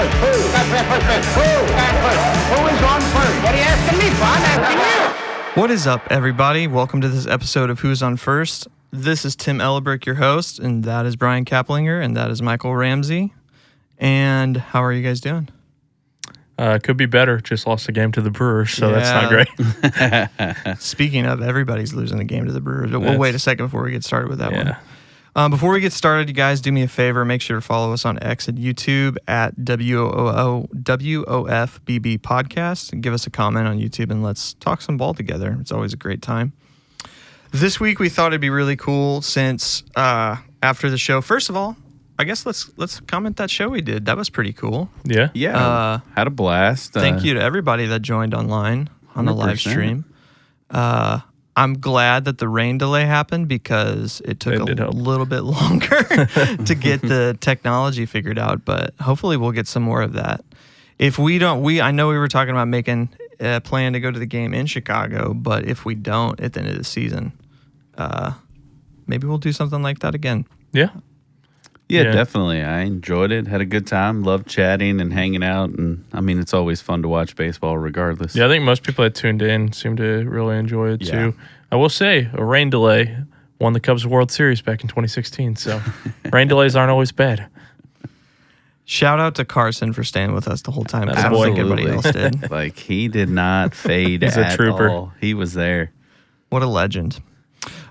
first? Who? Got to first base. Who? Got first. Who is on first? What are you asking me for? I'm asking you. What is up, everybody? Welcome to this episode of Who's on First. This is Tim Ellerbrook, your host, and that is Brian Caplinger, and that is Michael Ramsey. And how are you guys doing? Could be better. Just lost a game to the Brewers, so that's not great. Speaking of, everybody's losing a game to the Brewers. We'll wait a second before we get started with that one. Before we get started, you guys do me a favor. Make sure to follow us on X and YouTube at WOFBB Podcast. And give us a comment on YouTube and let's talk some ball together. It's always a great time. This week, we thought it'd be really cool since after the show, first of all, I guess let's comment that show we did. That was pretty cool. Yeah. Had a blast. Thank you to everybody that joined online on the live stream. I'm glad that the rain delay happened because it took a little bit longer to get the technology figured out, but hopefully we'll get some more of that. If we don't, I know we were talking about making a plan to go to the game in Chicago, but if we don't at the end of the season, maybe we'll do something like that again. Yeah, definitely. I enjoyed it. Had a good time. Loved chatting and hanging out. And I mean, it's always fun to watch baseball regardless. Yeah, I think most people that tuned in seem to really enjoy it too. I will say, a rain delay won the Cubs World Series back in 2016. So rain delays aren't always bad. Shout out to Carson for staying with us the whole time. I don't think anybody else did. Like, he did not fade He's at a trooper. all. He was there. What a legend.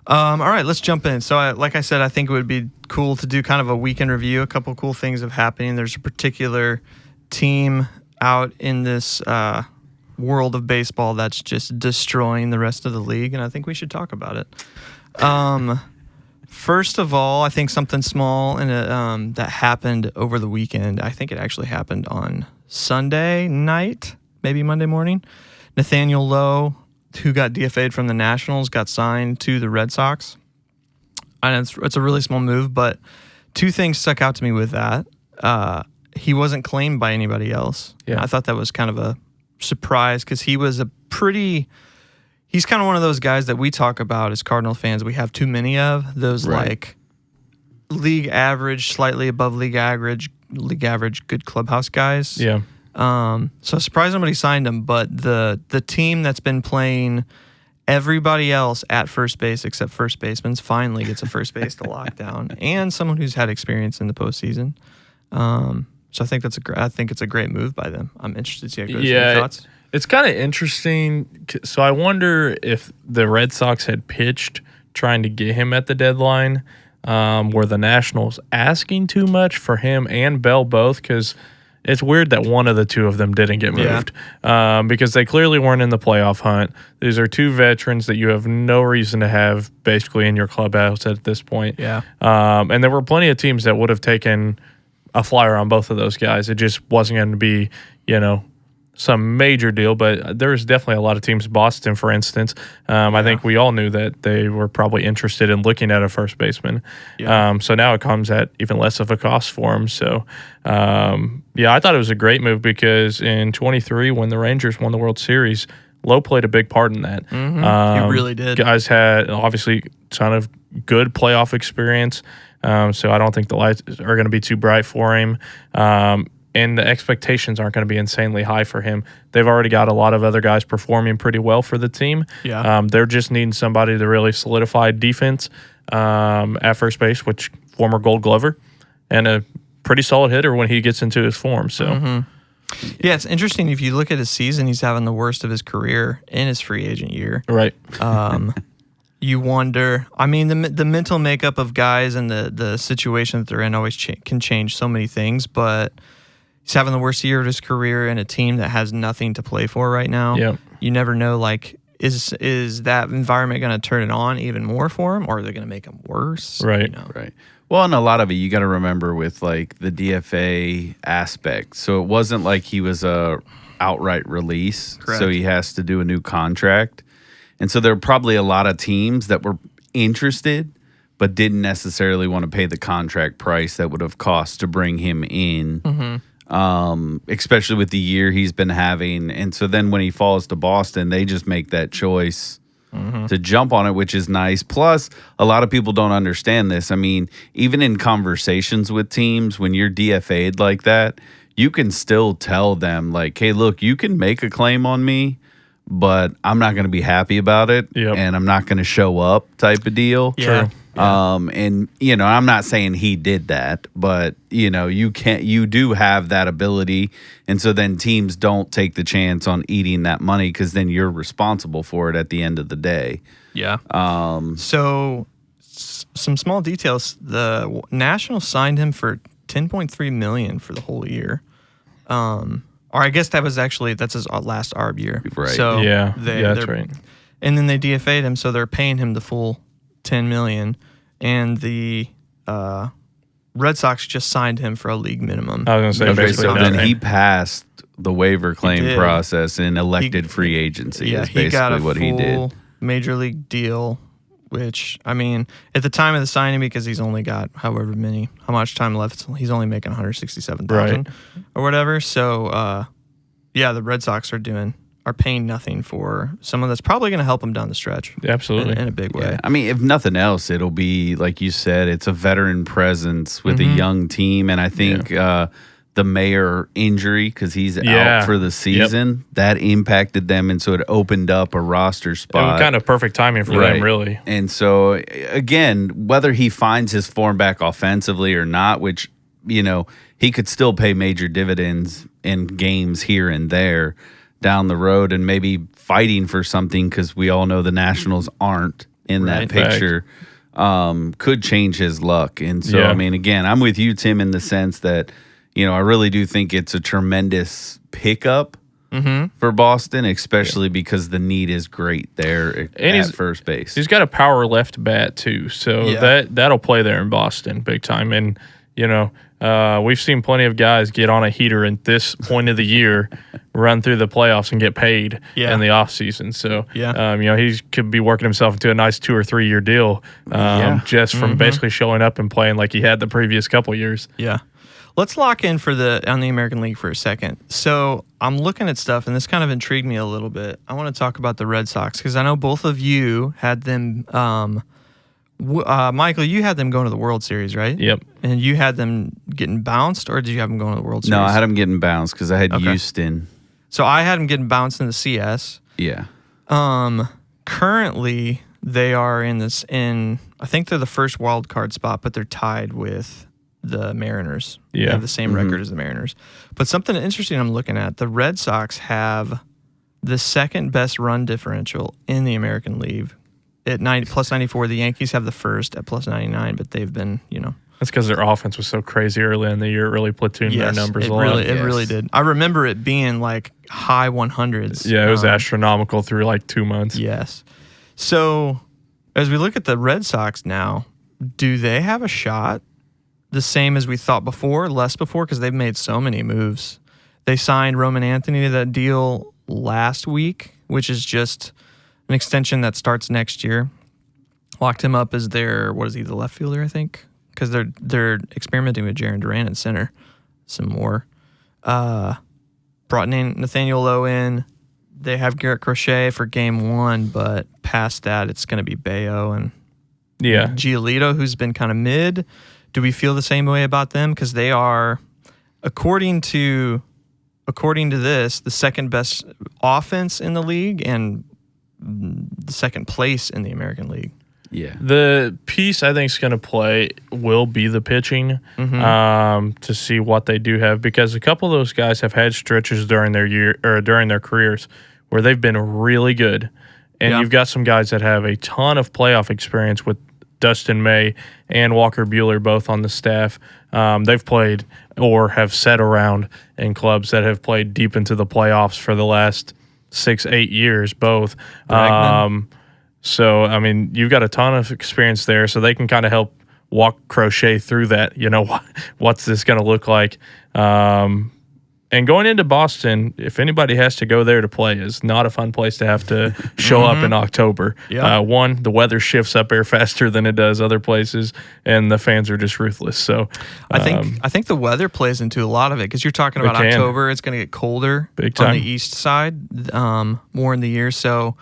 All right, let's jump in. So, like I said, I think it would be cool to do kind of a weekend review. A couple cool things have happening. There's a particular team out in this world of baseball that's just destroying the rest of the league, and I think we should talk about it. First of all, I think something small and that happened over the weekend. I think it actually happened on Sunday night, maybe Monday morning. Nathaniel Lowe, who got DFA'd from the Nationals, got signed to the Red Sox. And it's a really small move, but two things stuck out to me with that. He wasn't claimed by anybody else. Yeah. I thought that was kind of a surprise because he was he's kind of one of those guys that we talk about as Cardinal fans. We have too many of those like league average, slightly above league average, good clubhouse guys. Yeah. So surprised nobody signed him, but the team that's been playing everybody else at first base except first baseman finally gets a first base to lock down and someone who's had experience in the postseason. So I think it's a great move by them. I'm interested to see your thoughts. It's kind of interesting. So I wonder if the Red Sox had pitched trying to get him at the deadline, were the Nationals asking too much for him and Bell both? Because it's weird that one of the two of them didn't get moved because they clearly weren't in the playoff hunt. These are two veterans that you have no reason to have basically in your clubhouse at this point. Yeah. And there were plenty of teams that would have taken a flyer on both of those guys. It just wasn't going to be, some major deal, but there's definitely a lot of teams. Boston, for instance, I think we all knew that they were probably interested in looking at a first baseman. Yeah. So now it comes at even less of a cost for him. So, I thought it was a great move because in 23, when the Rangers won the World Series, Lowe played a big part in that. Mm-hmm. He really did. Guys had obviously a ton of good playoff experience. So I don't think the lights are going to be too bright for him. And the expectations aren't going to be insanely high for him. They've already got a lot of other guys performing pretty well for the team. Yeah. They're just needing somebody to really solidify defense at first base, which former Gold Glover, and a pretty solid hitter when he gets into his form. So, yeah, it's interesting. If you look at his season, he's having the worst of his career in his free agent year. Right. You wonder. I mean, the mental makeup of guys and the situation that they're in always can change so many things, but he's having the worst year of his career in a team that has nothing to play for right now. Yep. You never know, is that environment going to turn it on even more for him, or are they going to make him worse? Right. Right. Well, and a lot of it you got to remember with the DFA aspect. So it wasn't like he was a outright release. Correct. So he has to do a new contract. And so there are probably a lot of teams that were interested but didn't necessarily want to pay the contract price that would have cost to bring him in. Mm-hmm. Especially with the year he's been having. And so then when he falls to Boston, they just make that choice to jump on it, which is nice. Plus, a lot of people don't understand this. I mean, even in conversations with teams, when you're DFA'd like that, you can still tell them like, hey, look, you can make a claim on me, but I'm not going to be happy about it, and I'm not going to show up type of deal. Yeah. True. And I'm not saying he did that, but you do have that ability. And so then teams don't take the chance on eating that money because then you're responsible for it at the end of the day. Yeah. So some small details. The Nationals signed him for $10.3 million for the whole year. Or I guess that's his last ARB year. Right. So that's right. And then they DFA'd him, so they're paying him the full $10 million. And the Red Sox just signed him for a league minimum. I was going to say basically so nothing. then he passed the waiver claim process and elected free agency. Yeah, is basically he got a what he did. full major league deal, which, I mean, at the time of the signing, because he's only got how much time left, he's only making $167,000 or whatever. So, the Red Sox are paying nothing for someone that's probably going to help him down the stretch. Absolutely. In a big way. Yeah. I mean, if nothing else, it'll be, like you said, it's a veteran presence with a young team. And I think the Mayer injury, because he's out for the season, that impacted them. And so it opened up a roster spot. It was kind of perfect timing for them, really. And so, again, whether he finds his form back offensively or not, which, he could still pay major dividends in games here and there down the road and maybe fighting for something, because we all know the Nationals aren't in that picture, could change his luck. And so, I mean, again, I'm with you, Tim, in the sense that, I really do think it's a tremendous pickup for Boston, especially because the need is great there at first base. He's got a power left bat, too, so that'll play there in Boston big time. And, we've seen plenty of guys get on a heater at this point of the year, run through the playoffs and get paid in the offseason. So, he could be working himself into a nice 2 or 3 year deal just from basically showing up and playing like he had the previous couple years. Yeah. Let's lock in on the American League for a second. So I'm looking at stuff, and this kind of intrigued me a little bit. I want to talk about the Red Sox because I know both of you had them Michael, you had them going to the World Series, right? Yep. And you had them getting bounced, or did you have them going to the World Series? No, I had them getting bounced because I had Houston. So I had them getting bounced in the CS. Yeah. Currently, they are I think they're the first wild card spot, but they're tied with the Mariners. Yeah. They have the same record as the Mariners. But something interesting I'm looking at, the Red Sox have the second best run differential in the American League. At plus 94, the Yankees have the first at plus 99, but they've been, That's because their offense was so crazy early in the year. It really platooned their numbers a lot. It really did. I remember it being like high 100s. Yeah, it was astronomical through like 2 months. Yes. So as we look at the Red Sox now, do they have a shot the same as we thought before, less before? Because they've made so many moves. They signed Roman Anthony to that deal last week, which is just an extension that starts next year. Locked him up as their, the left fielder, I think? Because they're experimenting with Jarren Duran at center some more. Brought in Nathaniel Lowe in. They have Garrett Crochet for game 1, but past that, it's going to be Bayo and Giolito, who's been kind of mid. Do we feel the same way about them? Because they are, according to this, the second best offense in the league and the second place in the American League. Yeah. The piece I think is going to play will be the pitching to see what they do have, because a couple of those guys have had stretches during their careers where they've been really good. And you've got some guys that have a ton of playoff experience with Dustin May and Walker Buehler both on the staff. They've played or have sat around in clubs that have played deep into the playoffs for the last 6-8 years, both. So, I mean, you've got a ton of experience there, so they can kind of help walk Crochet through that. What's this going to look like? And going into Boston, if anybody has to go there to play, is not a fun place to have to show up in October. One, the weather shifts up there faster than it does other places, and the fans are just ruthless. So I think the weather plays into a lot of it, because you're talking about October. It's going to get colder big time on the east side more in the year. So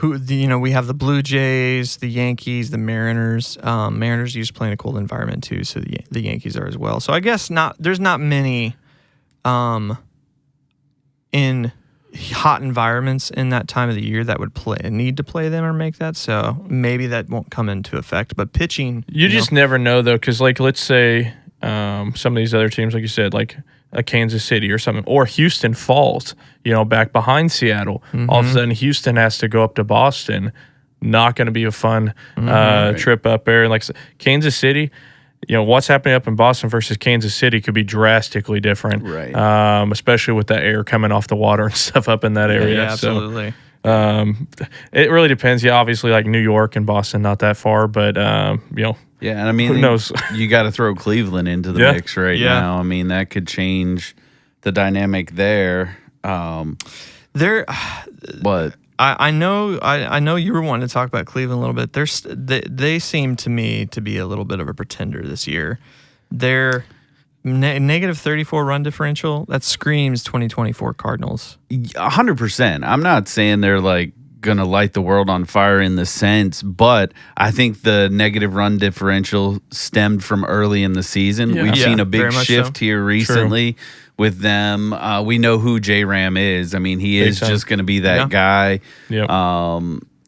we have the Blue Jays, the Yankees, the Mariners. Mariners used to play in a cold environment too, so the Yankees are as well. So I guess there's not many in hot environments in that time of the year that would need to play them or make that. So maybe that won't come into effect. But pitching, You just never know, though, because, like, let's say some of these other teams, like you said, like a Kansas City or something, or Houston falls, back behind Seattle. All of a sudden, Houston has to go up to Boston. Not going to be a fun trip up there. And like Kansas City, what's happening up in Boston versus Kansas City could be drastically different, Right. Especially with that air coming off the water and stuff up in that area. Yeah, absolutely. So, it really depends. Yeah, obviously, like New York and Boston, not that far, but Yeah, and I mean, who knows? You got to throw Cleveland into the Yeah. mix right now. I mean, that could change the dynamic there. There, But I know you were wanting to talk about Cleveland a little bit. They seem to me to be a little bit of a pretender this year. Their negative 34 run differential, that screams 2024 Cardinals. 100%. I'm not saying they're like gonna light the world on fire in the sense, but I think the negative run differential stemmed from early in the season. Yeah. We've Yeah, seen a big very much shift so. here recently with them. We know who J Ram is. I mean, he Big is time. just gonna be that Yeah. guy. Yep.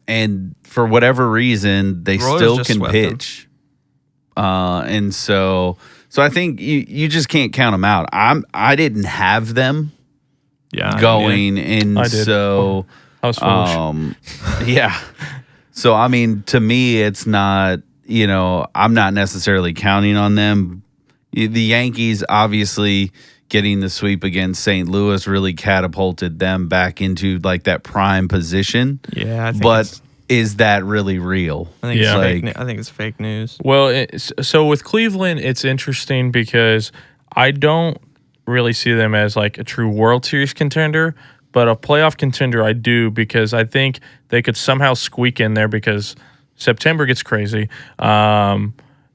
And for whatever reason, they Royals still just can swept them. pitch. And so I think you just can't count them out. I didn't have them Yeah, going, and I did. so I was foolish. yeah. So I mean, to me, it's not. I'm not necessarily counting on them. The Yankees obviously getting the sweep against St. Louis really catapulted them back into like that prime position. Yeah, I think But is that really real? I think Yeah. I think it's fake news. Well, so with Cleveland, it's interesting because I don't really see them as like a true World Series contender, but a playoff contender I do, because I think they could somehow squeak in there because September gets crazy, and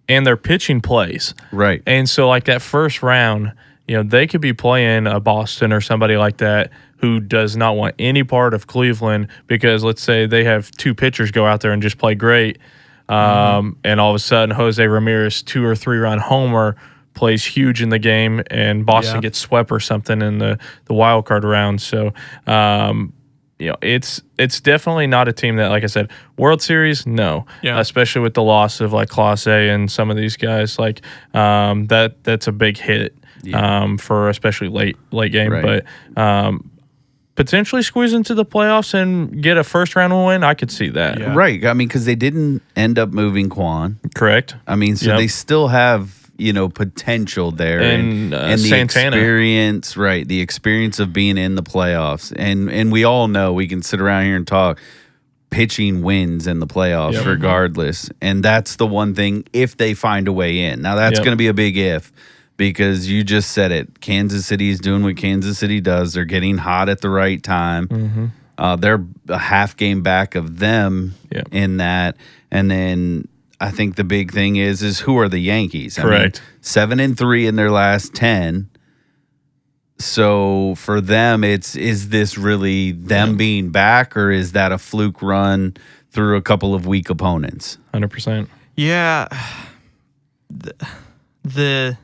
their pitching plays. Right. And so like that first round, they could be playing a Boston or somebody like that who does not want any part of Cleveland, because let's say they have two pitchers go out there and just play great. And all of a sudden Jose Ramirez 2 or 3 run homer plays huge in the game, and Boston gets swept or something in the wild card round. So, it's definitely not a team that, like I said, World Series, no. Yeah. Especially with the loss of like Clase and some of these guys, like that's a big hit for especially late game. Right. But potentially squeeze into the playoffs and get a first round win, I could see that. Yeah. Right. I mean, because they didn't end up moving Quan. Correct. I mean, so Yep. they still have potential there, And, the Santana. experience, right? The experience of being in the playoffs, and we all know, we can sit around here and talk. Pitching wins in the playoffs Yep. regardless, and that's the one thing if they find a way in. Now that's Yep. going to be a big if, because you just said it. Kansas City is doing what Kansas City does. They're getting hot at the right time. They're a half game back of them Yep. in that, and then I think the big thing is who are the Yankees? Correct. 7-3 in their last 10. So for them, is this really them being back, or is that a fluke run through a couple of weak opponents? 100%. Yeah, the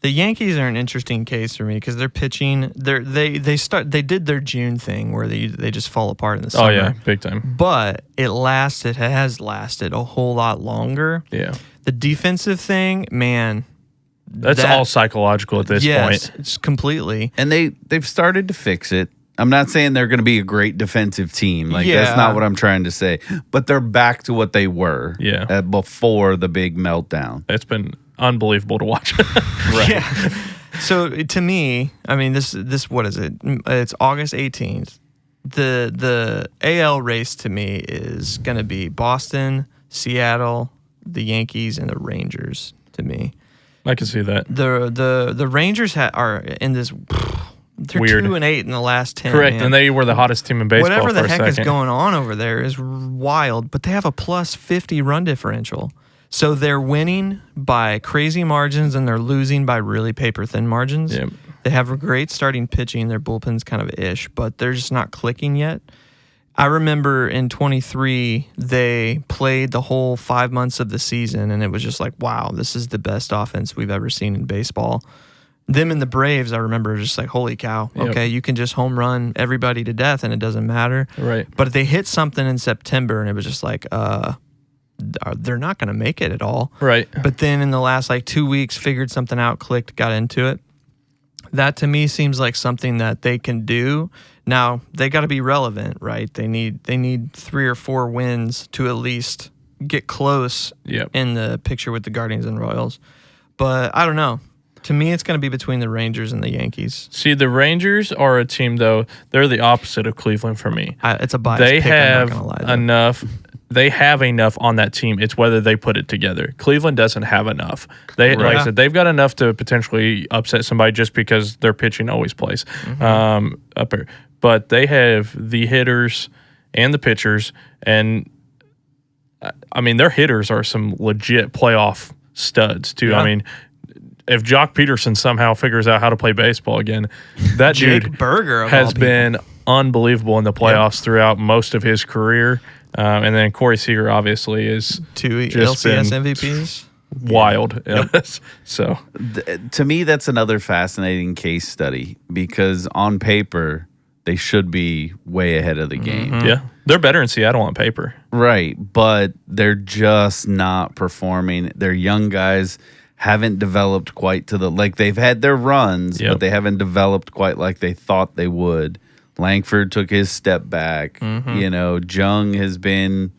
Yankees are an interesting case for me because they're pitching. They did their June thing where they just fall apart in the summer. Oh yeah, big time. But it has lasted a whole lot longer. Yeah. The defensive thing, man. That's all psychological at this yes, point. it's completely. And they've started to fix it. I'm not saying they're going to be a great defensive team. Like, Yeah. that's not what I'm trying to say. But they're back to what they were before the big meltdown. It's been unbelievable to watch. Right. Yeah. So to me, I mean, this what is it? It's August 18th. The AL race to me is going to be Boston, Seattle, the Yankees, and the Rangers. To me, I can see that. the Rangers are in this. They're Weird. 2-8 in the last 10. Correct. man. And they were the hottest team in baseball Whatever the for a heck second. is going on over there is wild, but they have a plus 50 run differential. So they're winning by crazy margins and they're losing by really paper thin margins. Yep. They have a great starting pitching. Their bullpen's kind of ish, but they're just not clicking yet. I remember in 23, they played the whole 5 months of the season, and it was just like, wow, this is the best offense we've ever seen in baseball. them and the Braves, I remember just like, holy cow. Yep. Okay, you can just home run everybody to death and it doesn't matter. Right. But they hit something in September and it was just like, they're not going to make it at all. Right. But then in the last like 2 weeks, figured something out, clicked, got into it. That to me seems like something that they can do. Now they got to be relevant, right? They need 3 or 4 wins to at least get close Yep. in the picture with the Guardians and Royals. But I don't know. To me, it's going to be between the Rangers and the Yankees. See, the Rangers are a team, though. They're the opposite of Cleveland for me. It's a biased They pick, have I'm not gonna lie, though. enough. They have enough on that team. It's whether they put it together. Cleveland doesn't have enough. Like I said, they've got enough to potentially upset somebody just because their pitching always plays up here. But they have the hitters and the pitchers, and I mean their hitters are some legit playoff studs too. Yeah. I mean, if Jock Peterson somehow figures out how to play baseball again, that Jake dude Berger of has all people. been unbelievable in the playoffs throughout most of his career. And then Corey Seager obviously is 2 just LCS been MVPs. wild. So To me, that's another fascinating case study because on paper, they should be way ahead of the game. yeah, they're better in Seattle on paper. Right, but they're just not performing. Their young guys haven't developed quite to the like they've had their runs, Yep. but they haven't developed quite like they thought they would. Langford took his step back. You know, Jung has been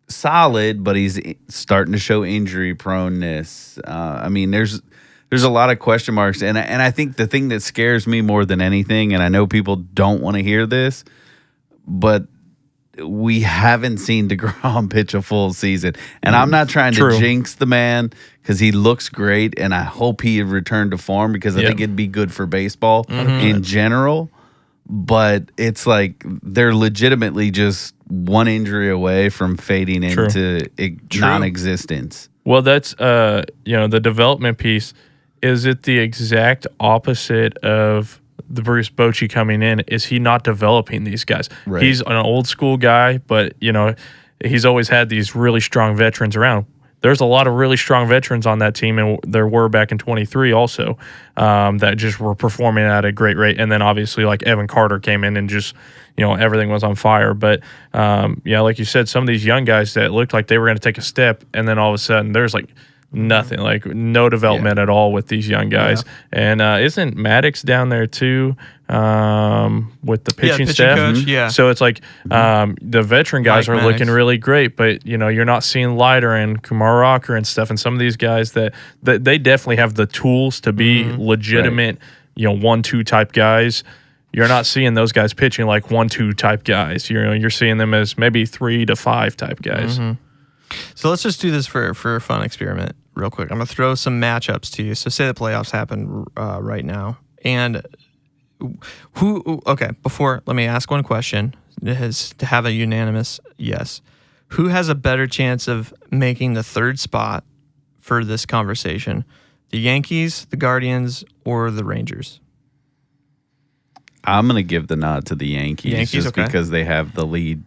solid, but he's starting to show injury proneness. I mean, there's a lot of question marks, and I think the thing that scares me more than anything, and I know people don't want to hear this, but we haven't seen DeGrom pitch a full season. And I'm not trying True. to jinx the man because he looks great, and I hope he returned to form because I Yep. think it'd be good for baseball in general. But it's like they're legitimately just one injury away from fading True. into non-existence. Well, that's the development piece. Is it the exact opposite of the Bruce Bochy coming in? Is he not developing these guys? Right. He's an old school guy, but he's always had these really strong veterans around. There's a lot of really strong veterans on that team, and there were back in 23 also that just were performing at a great rate. And then obviously like Evan Carter came in and just everything was on fire. But like you said, some of these young guys that looked like they were going to take a step, and then all of a sudden there's like nothing, like no development at all with these young guys. And isn't Maddox down there too with the pitching staff? coach, yeah. So it's like the veteran guys Mike are Maddox. looking really great, but you're not seeing Leiter and Kumar Rocker and stuff, and some of these guys that they definitely have the tools to be legitimate, 1-2 type guys. You're not seeing those guys pitching like 1-2 type guys. You're seeing them as maybe 3 to 5 type guys. So let's just do this for a fun experiment real quick. I'm going to throw some matchups to you. So say the playoffs happen right now. And before, let me ask one question. It has to have a unanimous yes. Who has a better chance of making the third spot for this conversation? The Yankees, the Guardians, or the Rangers? I'm going to give the nod to the Yankees, just okay. because they have the lead.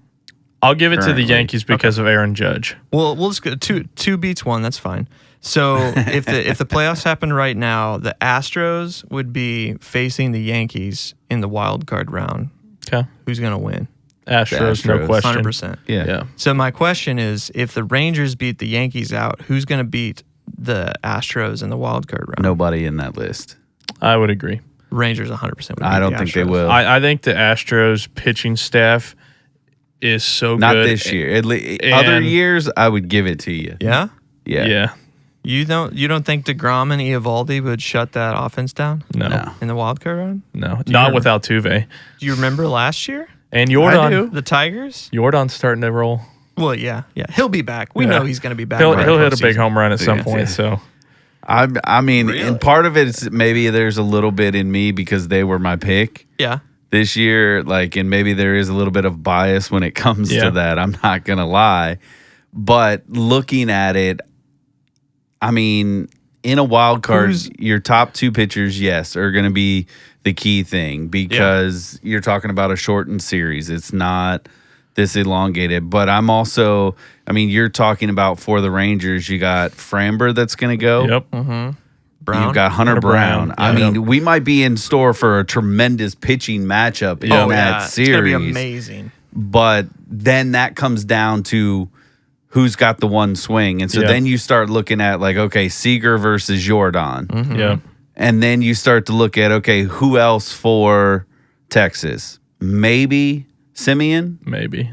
I'll give it to Currently. the Yankees because of Aaron Judge. Well, we'll just go two beats one. That's fine. So if the playoffs happen right now, the Astros would be facing the Yankees in the wild card round. Okay. Who's going to win? Astros, no Astros. question. 100%. Yeah. So my question is, if the Rangers beat the Yankees out, who's going to beat the Astros in the wild card round? Nobody in that list. I would agree. Rangers 100% would beat I don't the think they Astros. will. I think the Astros pitching staff is so Not good. this year. And- Other years, I would give it to you. Yeah? Yeah. You don't think DeGrom and Eovaldi would shut that offense down No. in the wild card round? No. you Not remember- without Tuve. Do you remember last year? And I Jordan. do. The Tigers? Jordan's starting to roll. Well, yeah. He'll be back. We know he's going to be back. He'll by hit a big postseason. home run at some Yeah. point. So I mean, and part of it is maybe there's a little bit in me because they were my pick Yeah. this year. And maybe there is a little bit of bias when it comes Yeah. to that. I'm not going to lie. But looking at it, I mean, in a wild card, your top 2 pitchers, yes, are going to be the key thing because you're talking about a shortened series. It's not this elongated. But I'm also, I mean, you're talking about for the Rangers, you got Framber that's going to go. Yep. Brown. You've got Hunter Brown. I Yeah. mean, we might be in store for a tremendous pitching matchup in that series. It's gonna be amazing. But then that comes down to who's got the one swing. And so then you start looking at like, okay, Seager versus Jordan. Yeah. And then you start to look at, okay, who else for Texas? Maybe Simeon? Maybe.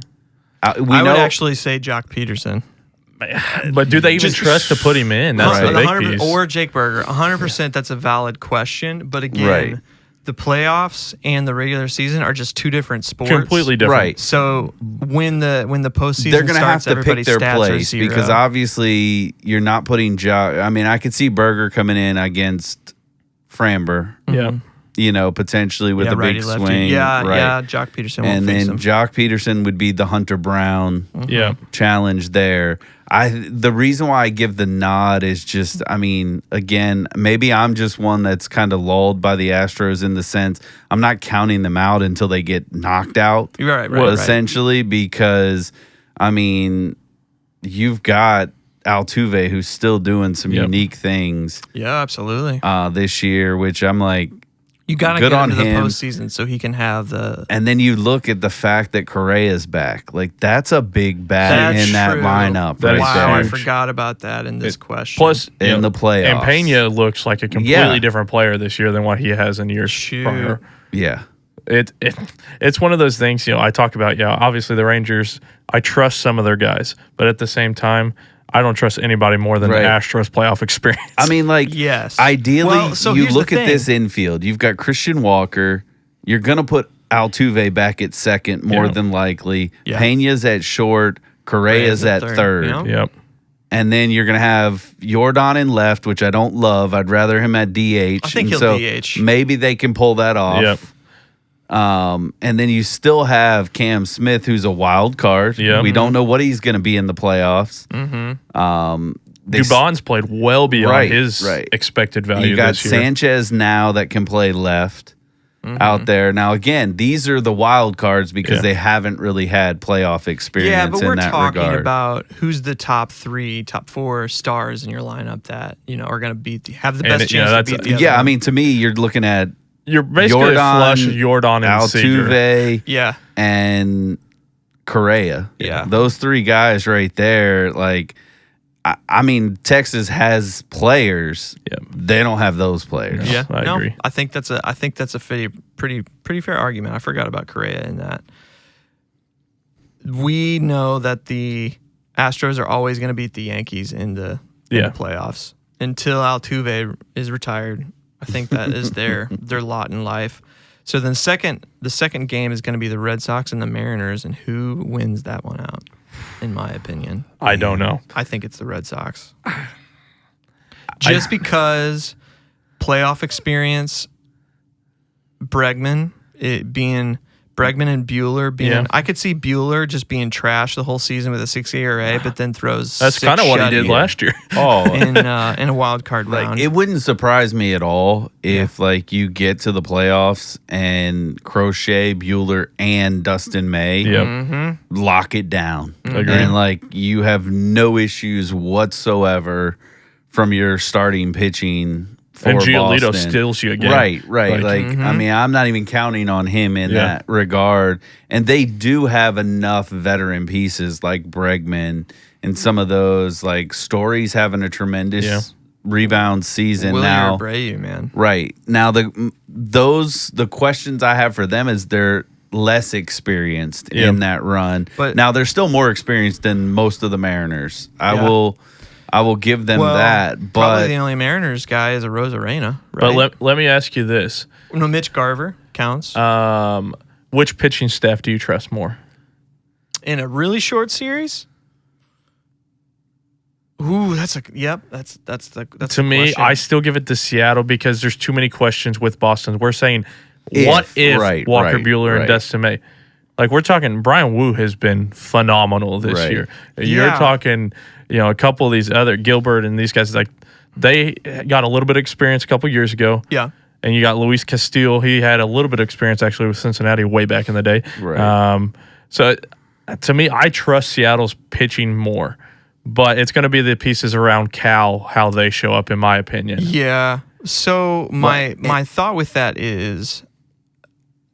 I would actually say Jock Peterson. But do they even trust to put him in? That's the big piece. Or Jake Berger. 100% that's a valid question. But again, the playoffs and the regular season are just two different sports. Completely different. Right. So when the postseason they're going to have starts, to pick their stats place because obviously you're not putting Jock. I mean, I could see Berger coming in against Framber. Yeah. You know, potentially with a big lefty. swing. Yeah, Jock Peterson and will face then him. Jock Peterson would be the Hunter Brown challenge there. The reason why I give the nod is just, I mean, again, maybe I'm just one that's kind of lulled by the Astros in the sense I'm not counting them out until they get knocked out. Right. Essentially, because, I mean, you've got Altuve who's still doing some unique things. Yeah, absolutely. This year, which I'm like, you got to good get on into the him. postseason so he can have the. And then you look at the fact that Correa's back. Like, that's a big bat in that lineup. That right is wow, there. I forgot about that in this question. Plus, in the playoffs. And Pena looks like a completely different player this year than what he has in years prior. Yeah. It's one of those things, I talk about, obviously the Rangers, I trust some of their guys, but at the same time, I don't trust anybody more than the Astros playoff experience. I mean, like, yes. Ideally, you look the at this infield. You've got Christian Walker. You're going to put Altuve back at second more than likely. Yeah. Pena's at short. Correa's at third. Yep. And then you're going to have Jordan in left, which I don't love. I'd rather him at DH. I think and he'll DH. Maybe they can pull that off. Yep. And then you still have Cam Smith, who's a wild card. Yep. We don't know what he's going to be in the playoffs. Dubon's played well beyond his expected value You got this year. Sanchez now that can play left out there. Now, again, these are the wild cards because they haven't really had playoff experience Yeah, but we're in that talking regard. about who's the top 3, top 4 stars in your lineup that are going to have the best chance to beat the other I one. mean, to me, you're looking at You're basically flush Jordan and Seager. Altuve, and Correa. Yeah. Those 3 guys right there, like, I mean, Texas has players. Yep. They don't have those players. Yeah, I agree. I think that's a pretty fair argument. I forgot about Correa in that. We know that the Astros are always going to beat the Yankees in the playoffs until Altuve is retired. I think that is their lot in life. So then the second game is going to be the Red Sox and the Mariners, and who wins that one out? In my opinion, I don't know. I think it's the Red Sox. Just because playoff experience, Bregman and Bueller being, I could see Bueller just being trash the whole season with a 6 ERA, but then throws. That's kind of what he did last year. in a wild card round. It wouldn't surprise me at all if like you get to the playoffs and Crochet, Bueller, and Dustin May lock it down. Agreed. And like you have no issues whatsoever from your starting pitching for And Giolito Boston. steals you again. Right. Like, I mean, I'm not even counting on him in that regard. And they do have enough veteran pieces like Bregman and some of those, like Story's having a tremendous rebound season now. Abreu, man. Right. Now, the questions I have for them is they're less experienced in that run. But now they're still more experienced than most of the Mariners. I will give them that, but probably the only Mariners guy is a Rosarena, right? But let me ask you this: No, Mitch Garver counts. Which pitching staff do you trust more in a really short series? Ooh, that's the to me. question. I still give it to Seattle because there's too many questions with Boston. We're saying, what if Walker Bueller and Dustin May? Like we're talking, Brian Wu has been phenomenal this year. You're talking, a couple of these other Gilbert and these guys, like they got a little bit of experience a couple of years ago. Yeah. And you got Luis Castillo. He had a little bit of experience actually with Cincinnati way back in the day. Right. So to me, I trust Seattle's pitching more. but it's going to be the pieces around Cal, how they show up, in my opinion. Yeah. So my thought with that is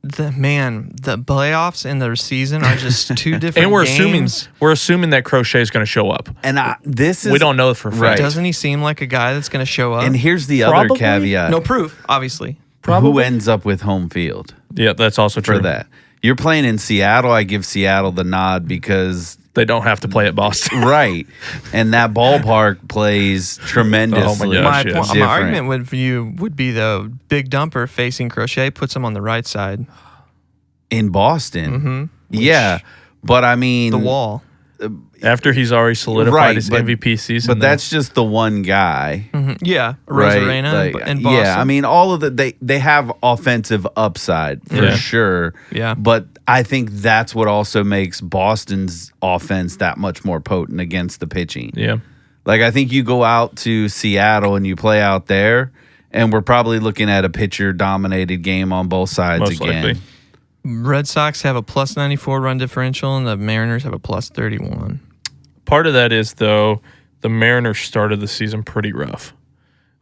the playoffs and the season are just two different And we're games. assuming that Crochet is going to show up. And we don't know for a fact. Right. Doesn't he seem like a guy that's going to show up? And here's the Probably. other caveat. No proof, obviously. Who ends up with home field Yeah, that's also true. for that? You're playing in Seattle. I give Seattle the nod because They don't have to play at Boston. right, and that ballpark plays tremendously. Oh my gosh, yes. My argument would be the big dumper facing Crochet puts him on the right side. In Boston. Mm-hmm. Yeah, but I mean The wall. After he's already solidified Right, his but- MVP season. But that's just the one guy. Mm-hmm. Yeah, Right, Rosarena like, in Boston. yeah. I mean, all of they have offensive upside for Yeah. sure. Yeah. but I think that's what also makes Boston's offense that much more potent against the pitching. Yeah. Like I think you go out to Seattle and you play out there, and we're probably looking at a pitcher dominated game on both sides Most again. likely. Red Sox have a plus 94 run differential, and the Mariners have a plus 31. Part of that is, though, the Mariners started the season pretty rough.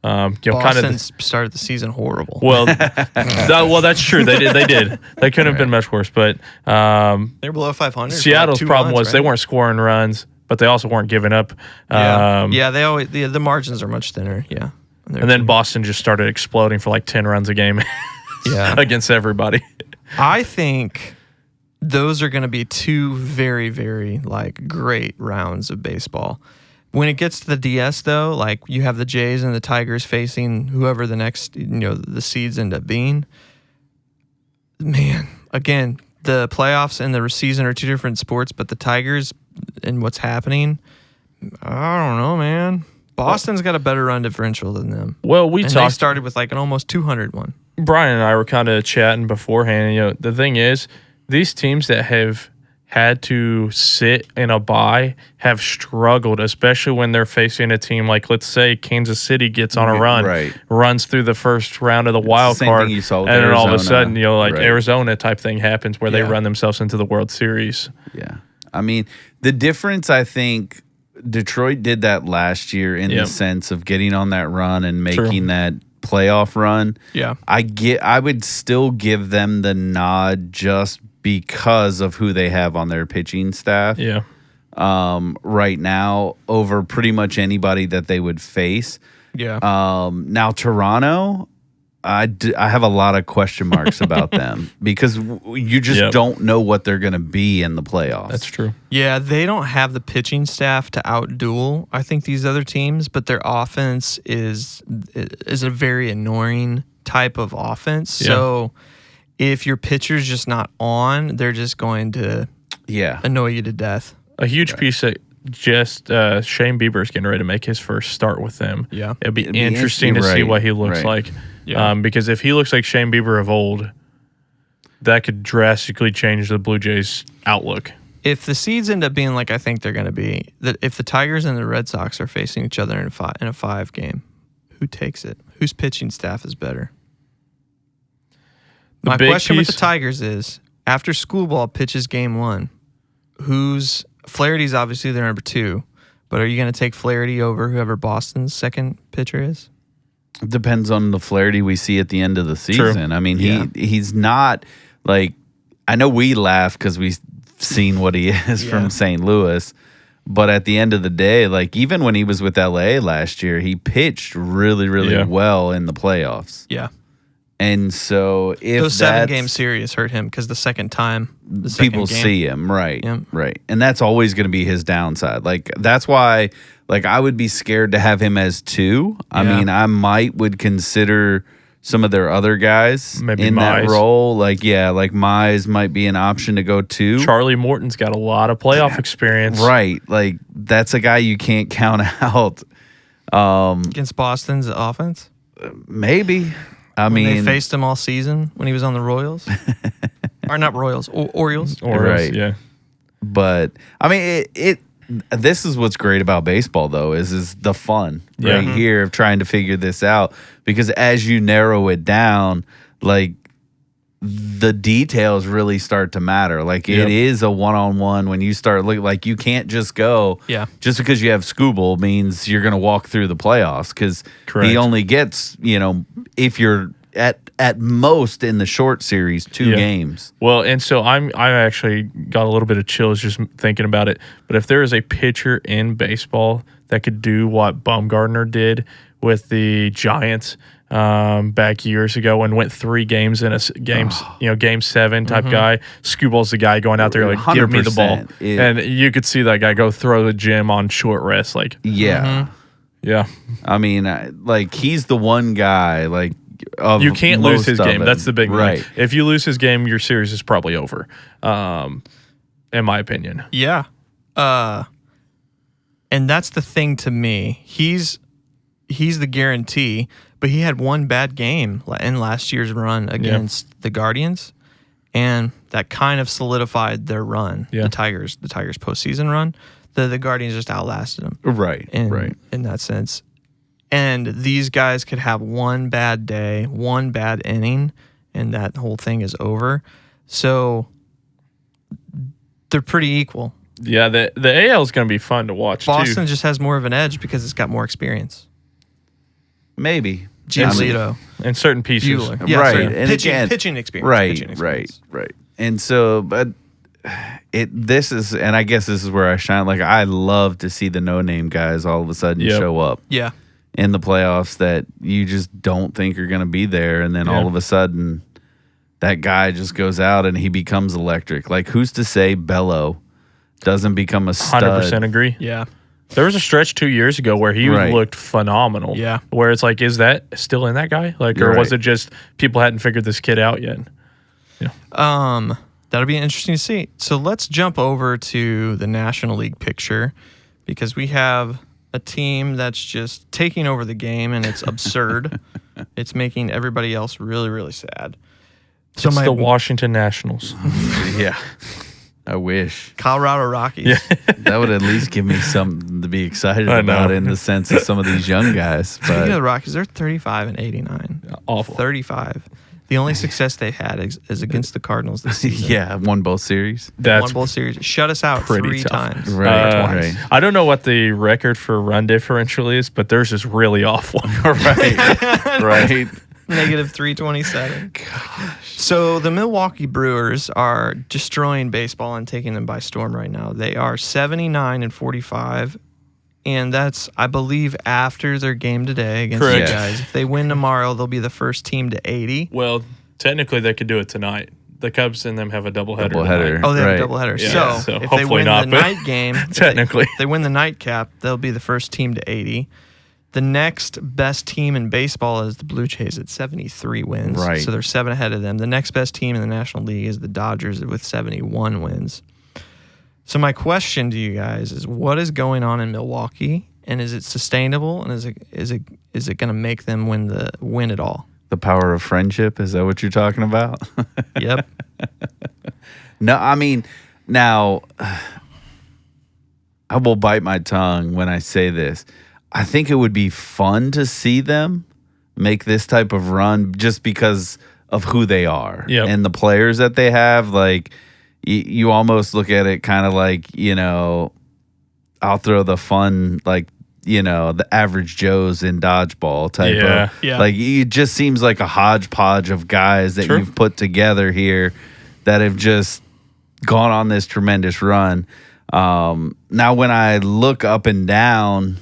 Boston started the season horrible. Well, that's true. They did. They couldn't have been much worse. But They're below 500. Seattle's problem was they weren't scoring runs, but they also weren't giving up. Yeah, they always the margins are much thinner. Yeah, And then Boston just started exploding for like 10 runs a game yeah, against everybody. I think those are going to be two very, very great rounds of baseball. When it gets to the DS, though, like you have the Jays and the Tigers facing whoever the next, the seeds end up being. Man, again, the playoffs and the season are two different sports, but the Tigers and what's happening, I don't know, man. Boston's got a better run differential than them. Well, They started with an almost 200 one. Brian and I were kind of chatting beforehand. The thing is, these teams that have had to sit in a bye have struggled, especially when they're facing a team like, let's say, Kansas City gets on a run, Right. runs through the first round of the wild same card, thing you saw with and then all of a Arizona. sudden, Right. Arizona type thing happens where they Yeah. run themselves into the World Series. Yeah. I mean, the difference, I think, Detroit did that last year in Yep. the sense of getting on that run and True. making that playoff run. Yeah. I would still give them the nod just because of who they have on their pitching staff Yeah. right now over pretty much anybody that they would face. Yeah. Now Toronto, I have a lot of question marks about them because you just Yep. don't know what they're going to be in the playoffs. That's true. Yeah, they don't have the pitching staff to outduel, I think, these other teams, but their offense is a very annoying type of offense. Yeah. So if your pitcher's just not on, they're just going to Yeah. annoy you to death. A huge piece that just Shane Bieber's getting ready to make his first start with them. Yeah. It'd be It'd be interesting to see right, what he looks right. like. Yeah. Because if he looks like Shane Bieber of old, that could drastically change the Blue Jays' outlook. If the seeds end up being like I think they're going to be, that if the Tigers and the Red Sox are facing each other in a five game, who takes it? Whose pitching staff is better? The My big question with piece- the Tigers is, after school ball pitches game one, Flaherty's obviously their number two, but are you going to take Flaherty over whoever Boston's second pitcher is? It depends on the Flaherty we see at the end of the True. season. I mean, Yeah. he's not like, I know we laugh because we've seen what he is Yeah. from St. Louis, but at the end of the day, like even when he was with LA last year, he pitched really, really Yeah. well in the playoffs. Yeah. And so if Those that's- 7-game series hurt him because the second people game, see him, right? Yep. Right. And that's always going to be his downside. Like that's why I would be scared to have him as two. I Yeah. mean, I would consider some of their other guys Maybe in that Mize. role. Like Mize might be an option to go two. Charlie Morton's got a lot of playoff experience. Right. Like that's a guy you can't count out. against Boston's offense. Maybe. I When they mean, faced him all season when he was on the Royals. Or not Royals, Orioles. Or Right. Yeah. but I mean, this is what's great about baseball, though, is the fun Yeah. right here of trying to figure this out. Because as you narrow it down, like the details really start to matter. Like Yep. it is a one-on-one when you start looking. Like you can't just go. Yeah. Just because you have Scooble means you're going to walk through the playoffs because Correct. he only gets if you're at most in the short series 2 Yeah. games. Well, and so I actually got a little bit of chills just thinking about it. But if there is a pitcher in baseball that could do what Bumgarner did with the Giants back years ago and went 3 games in game 7 type guy, Scooball's the guy going out there like, give me the ball. 100%. And you could see that guy go throw the gym on short rest. Like, Yeah. yeah, I mean, like he's the one guy like. Of you can't lose his most of game. them. That's the big right. thing. If you lose his game, your series is probably over, in my opinion. Yeah. And that's the thing to me. He's the guarantee, but he had one bad game in last year's run against the Guardians, and that kind of solidified their run. Yeah. The Tigers postseason run. The Guardians just outlasted them. Right. In that sense. And these guys could have one bad day, one bad inning, and that whole thing is over. So they're pretty equal. Yeah, the AL is going to be fun to watch Boston too. just has more of an edge because it's got more experience. Maybe. Giolito, In certain pieces. Bueller. Right. certain And again, pitching experience. Right. Pitching experience. Right. And so, but this is, and I guess this is where I shine. Like I love to see the no-name guys all of a sudden Yep. show up Yeah. in the playoffs that you just don't think are going to be there, and then Yeah. all of a sudden, that guy just goes out and he becomes electric. Like who's to say Bello doesn't become a stud? 100% agree. Yeah. There was a stretch 2 years ago where he Right. looked phenomenal. Yeah. Where it's like, is that still in that guy? Like, You're or was right. it just people hadn't figured this kid out yet? That'll be interesting to see. So let's jump over to the National League picture because we have a team that's just taking over the game and it's absurd. It's making everybody else really, really sad. So It's the Washington Nationals. Yeah. I wish. Colorado Rockies. That would at least give me something to be excited I know. about in the sense of some of these young guys. Speaking of But the Rockies, they're 35 and 89. Awful. 35. The only success they've had is against the Cardinals this season. yeah, won both series. They That's won both series. Shut us out pretty 3 tough. times. Right, Or twice. right. I don't know what the record for run differential is, but theirs is really awful. Right. Negative 327. So the Milwaukee Brewers are destroying baseball and taking them by storm right now. They are 79 and 45, and that's, I believe, after their game today against Correct. you guys. If they win tomorrow, they'll be the first team to 80. Well, technically, they could do it tonight. The Cubs and them have a doubleheader. Doubleheader. Oh, they have Right. a doubleheader. Yeah, So so if they hopefully win not, the but night game, technically. if they win the nightcap, they'll be the first team to 80. The next best team in baseball is the Blue Jays at 73 wins. Right. So they're 7 ahead of them. The next best team in the National League is the Dodgers with 71 wins. So my question to you guys is, what is going on in Milwaukee, and is it sustainable, and is it going to make them win it all? The power of friendship. Is that what you're talking about? Yep. No, I mean, now I will bite my tongue when I say this. I think it would be fun to see them make this type of run just because of who they are Yep. and the players that they have. Like, you almost look at it kind of like, I'll throw the fun, like, the average Joes in dodgeball type Yeah. of. Yeah. Like, it just seems like a hodgepodge of guys that True. you've put together here that have just gone on this tremendous run. Now, when I look up and down,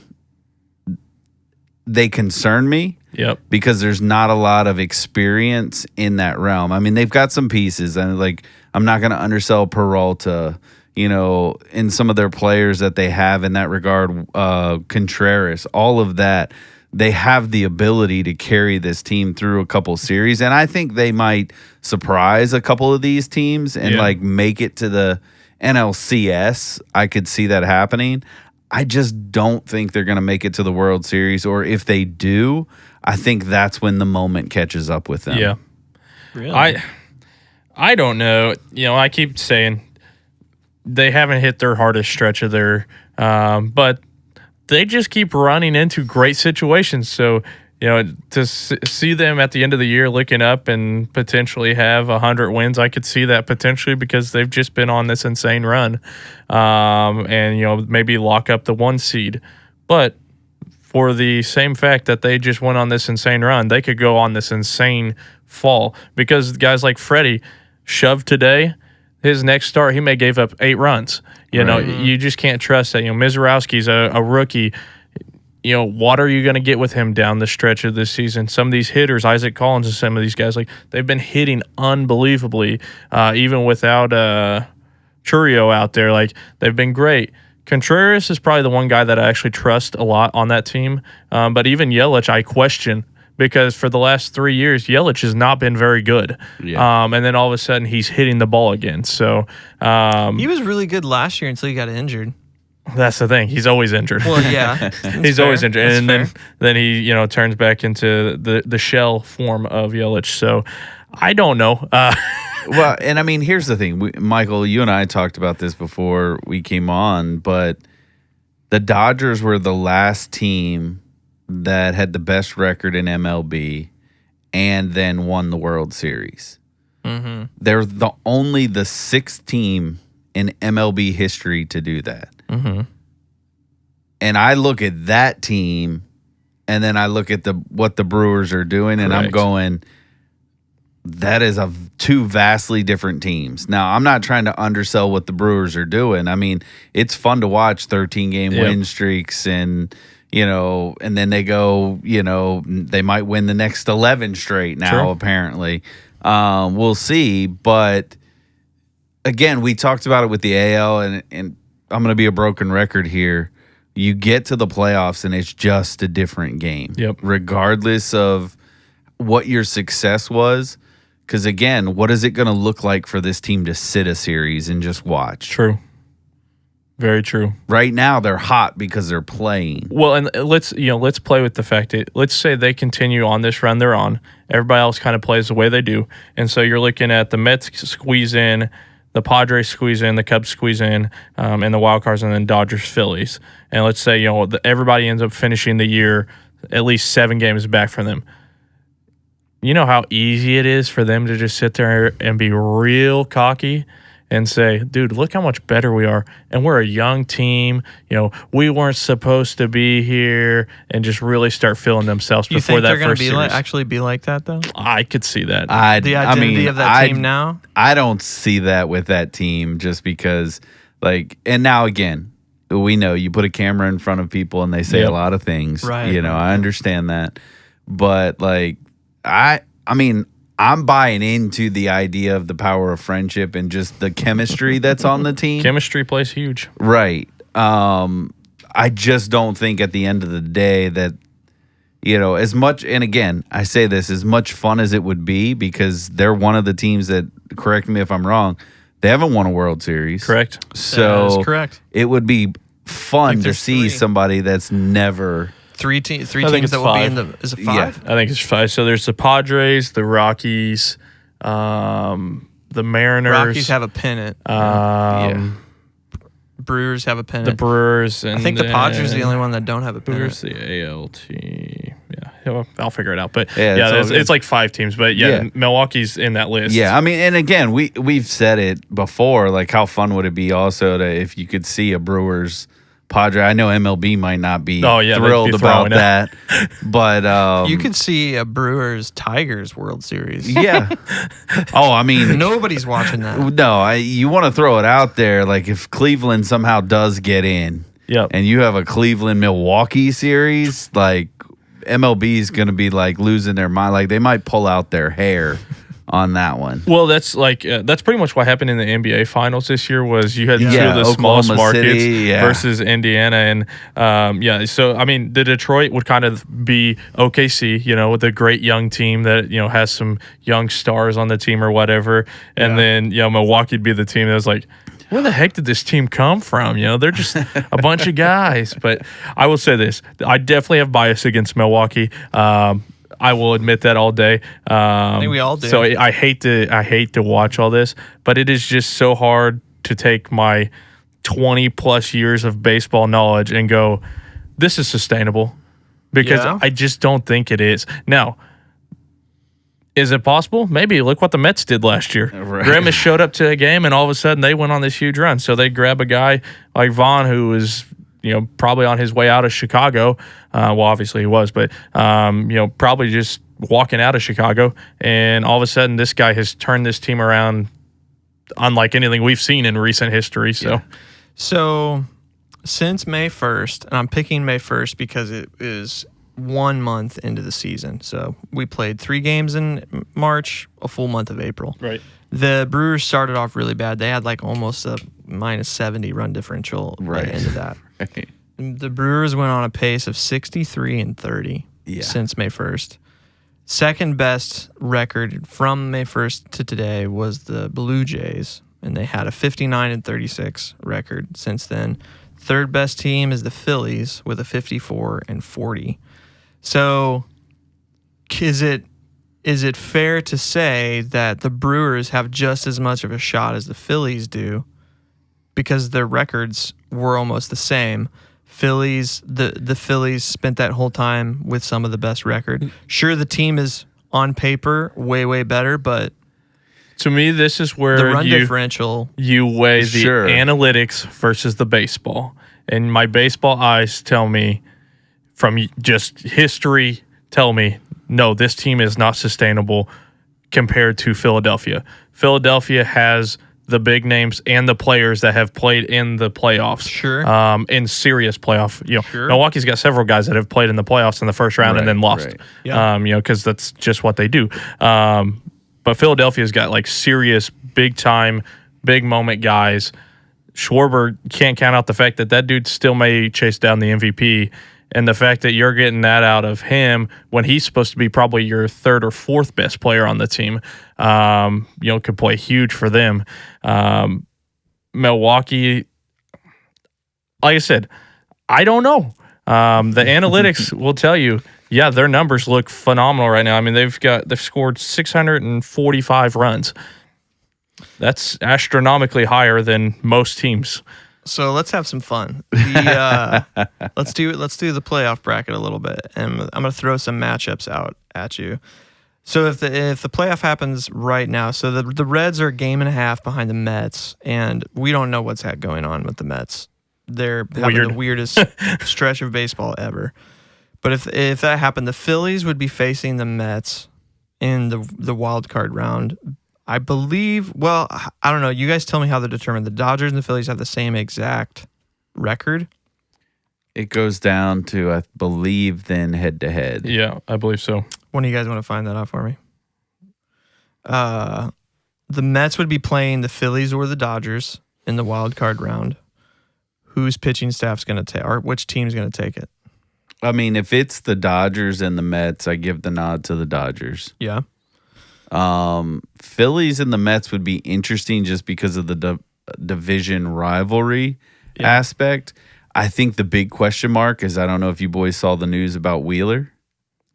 they concern me Yep. because there's not a lot of experience in that realm. I mean, they've got some pieces, and like, I'm not going to undersell Peralta, in some of their players that they have in that regard, Contreras, all of that. They have the ability to carry this team through a couple series, and I think they might surprise a couple of these teams and Yeah. like make it to the NLCS. I could see that happening. I just don't think they're going to make it to the World Series, or if they do, I think that's when the moment catches up with them. Yeah. Really? I don't know. I keep saying they haven't hit their hardest stretch of their, but they just keep running into great situations. So to see them at the end of the year looking up and potentially have 100 wins, I could see that potentially because they've just been on this insane run, and maybe lock up the 1 seed. But for the same fact that they just went on this insane run, they could go on this insane fall because guys like Freddie shoved today. His next start, he may gave up 8 runs. You just can't trust that. Mizorowski's a rookie. What are you going to get with him down the stretch of this season? Some of these hitters, Isaac Collins and some of these guys, they've been hitting unbelievably, even without Churio out there. They've been great. Contreras is probably the one guy that I actually trust a lot on that team. But even Yelich, I question because for the last 3 years, Yelich has not been very good. Yeah. And then all of a sudden, he's hitting the ball again. So he was really good last year until he got injured. That's the thing. He's always injured. Well, yeah. He's always injured. That's And fair. then he, turns back into the shell form of Yelich. So I don't know. Well, and I mean, here's the thing. Michael, you and I talked about this before we came on, but the Dodgers were the last team that had the best record in MLB and then won the World Series. Mm-hmm. They're only the 6th team in MLB history to do that. Mm-hmm. And I look at that team, and then I look at what the Brewers are doing, and I'm Correct. going, that is two vastly different teams. Now, I'm not trying to undersell what the Brewers are doing. I mean, it's fun to watch 13-game win streaks and, and then they go, they might win the next 11 straight now, Sure. apparently. We'll see. But, again, we talked about it with the AL, and I'm going to be a broken record here. You get to the playoffs, and it's just a different game. Yep. Regardless of what your success was. Because, again, what is it going to look like for this team to sit a series and just watch? True. Very true. Right now, they're hot because they're playing. Well, and let's play with the fact that let's say they continue on this run they're on. Everybody else kind of plays the way they do. And so you're looking at the Mets squeeze in, the Padres squeeze in, the Cubs squeeze in, and the wild cards, and then Dodgers, Phillies. And let's say, everybody ends up finishing the year at least 7 games back from them. You know how easy it is for them to just sit there and be real cocky and say, dude, look how much better we are. And we're a young team. We weren't supposed to be here, and just really start feeling themselves You before think that they're going first to series. actually be like that, though? I could see that. The identity of that team now? I don't see that with that team just because, and now again, we know you put a camera in front of people and they say Yep. a lot of things. Right. I understand that. But, I'm buying into the idea of the power of friendship and just the chemistry that's on the team. Chemistry plays huge. Right. I just don't think at the end of the day that, as much, and again, I say this, as much fun as it would be, because they're one of the teams that, correct me if I'm wrong, they haven't won a World Series. Correct. So That is correct. it would be fun to there's see 3. somebody that's never. Three think teams it's that will be 5. in the. Is it 5? Yeah. I think it's 5. So there's the Padres, the Rockies, the Mariners. Rockies have a pennant. Brewers have a pennant. the Brewers. And I think the Padres are the then- only one that don't have a Where's pennant. the ALT? Yeah, I'll figure it out. But Yeah, yeah, it's all it's like 5 teams. But Yeah. Milwaukee's in that list. Yeah, I mean, and again, we've said it before. How fun would it be also if you could see a Brewers Padre? I know MLB might not be Oh, yeah, they'd be thrilled about throwing it. that, but You could see a Brewers Tigers World Series. yeah. Oh, I mean, Nobody's watching that. no, you want to throw it out there. If Cleveland somehow does get in, Yep. and you have a Cleveland Milwaukee series, MLB is going to be losing their mind. They might pull out their hair on that one. Well, that's that's pretty much what happened in the NBA Finals this year. Was you had two Yeah, of the Oklahoma smallest markets City, yeah. versus Indiana, and So I mean, the Detroit would kind of be OKC, with a great young team that has some young stars on the team or whatever, and then Milwaukee'd be the team that was like, where the heck did this team come from? They're just a bunch of guys. But I will say this: I definitely have bias against Milwaukee. I will admit that all day. I think we all do. So I hate to watch all this, but it is just so hard to take my 20 plus years of baseball knowledge and go, this is sustainable. because Yeah. I just don't think it is. Now, is it possible? Maybe. Look what the Mets did last year. Right. Grimace showed up to a game, and all of a sudden they went on this huge run. So they grab a guy like Vaughn, who was, probably on his way out of Chicago. Well, obviously he was, but probably just walking out of Chicago, and all of a sudden this guy has turned this team around, unlike anything we've seen in recent history. So since May 1st, and I'm picking May 1st because it is 1 month into the season. So we played 3 games in March, a full month of April. Right. The Brewers started off really bad. They had like almost a minus 70 run differential Right. into that. Right. The Brewers went on a pace of 63 and 30 since May 1st. Second best record from May 1st to today was the Blue Jays, and they had a 59 and 36 record since then. Third best team is the Phillies with a 54 and 40. So is it fair to say that the Brewers have just as much of a shot as the Phillies do because their records were almost the same? The Phillies spent that whole time with some of the best record. Sure, the team is on paper way, way better, but To me, this is where the run differential. you weigh the Sure. analytics versus the baseball. And my baseball eyes tell me, from just history, tell me, no, this team is not sustainable compared to Philadelphia. Philadelphia has the big names and the players that have played in the playoffs. Sure. In serious playoff. Sure. Milwaukee's got several guys that have played in the playoffs in the first round and Right, then lost. right. Yeah. Because that's just what they do. But Philadelphia's got like serious, big time, big moment guys. Schwarber can't count out the fact that dude still may chase down the MVP. And the fact that you're getting that out of him when he's supposed to be probably your third or fourth best player on the team, could play huge for them. Milwaukee, like I said, I don't know. The analytics will tell you, yeah, their numbers look phenomenal right now. I mean, they've scored 645 runs. That's astronomically higher than most teams. So let's have some fun. Let's do the playoff bracket a little bit, and I'm gonna throw some matchups out at you. So if the playoff happens right now, so the Reds are a game and a half behind the Mets, and we don't know what's going on with the Mets. They're having the weirdest stretch of baseball ever. But if that happened, the Phillies would be facing the Mets in the wild card round. I believe, well, I don't know. You guys tell me how they're determined. The Dodgers and the Phillies have the same exact record. It goes down to, I believe, then head to head. Yeah, I believe so. When do you guys want to find that out for me? The Mets would be playing the Phillies or the Dodgers in the wild card round. Whose pitching staff's going to take, or which team's going to take it? I mean, if it's the Dodgers and the Mets, I give the nod to the Dodgers. Yeah. Phillies and the Mets would be interesting just because of the division rivalry aspect. I think the big question mark is, I don't know if you boys saw the news about Wheeler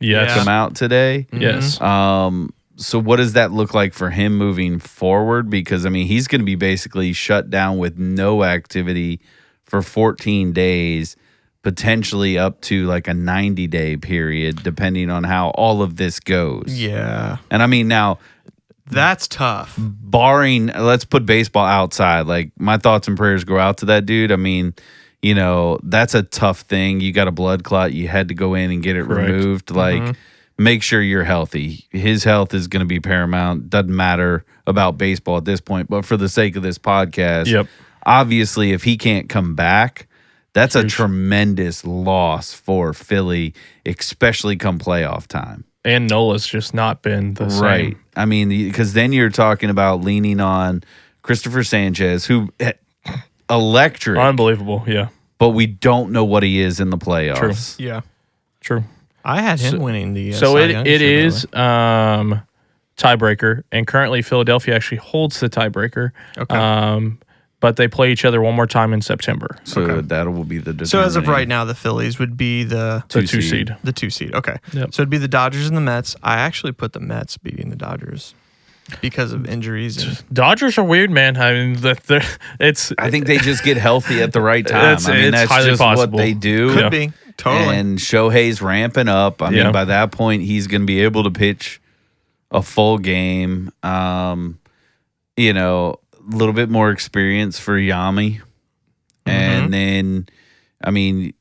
Yes. come out today. Yes. So what does that look like for him moving forward? Because, I mean, he's going to be basically shut down with no activity for 14 days, potentially up to like a 90-day period, depending on how all of this goes. Yeah. And I mean, now, That's tough. barring, let's put baseball outside, like my thoughts and prayers go out to that dude. I mean, that's a tough thing. You got a blood clot. You had to go in and get it Correct. removed. Like, make sure you're healthy. His health is going to be paramount. Doesn't matter about baseball at this point. But for the sake of this podcast, obviously, if he can't come back, that's a tremendous loss for Philly, especially come playoff time. And Nola's just not been the Right. same. I mean, because then you're talking about leaning on Christopher Sanchez, who electric, Unbelievable. Yeah. but we don't know what he is in the playoffs. Yeah. True. I had him winning the So Cy it Young it shit, by the is way. tiebreaker, and currently Philadelphia actually holds the tiebreaker. Okay. But they play each other one more time in September. So that will be the So as of determining right now, the Phillies would be the The two seed. 2 seed. Okay. Yep. So it'd be the Dodgers and the Mets. I actually put the Mets beating the Dodgers because of injuries. And, Dodgers are weird, man. I mean, it's I think they just get healthy at the right time. It's I mean, highly that's just possible. what they do. could be. Totally. And Shohei's ramping up. I mean, by that point, he's going to be able to pitch a full game. You know, a little bit more experience for Yami. And then, I mean,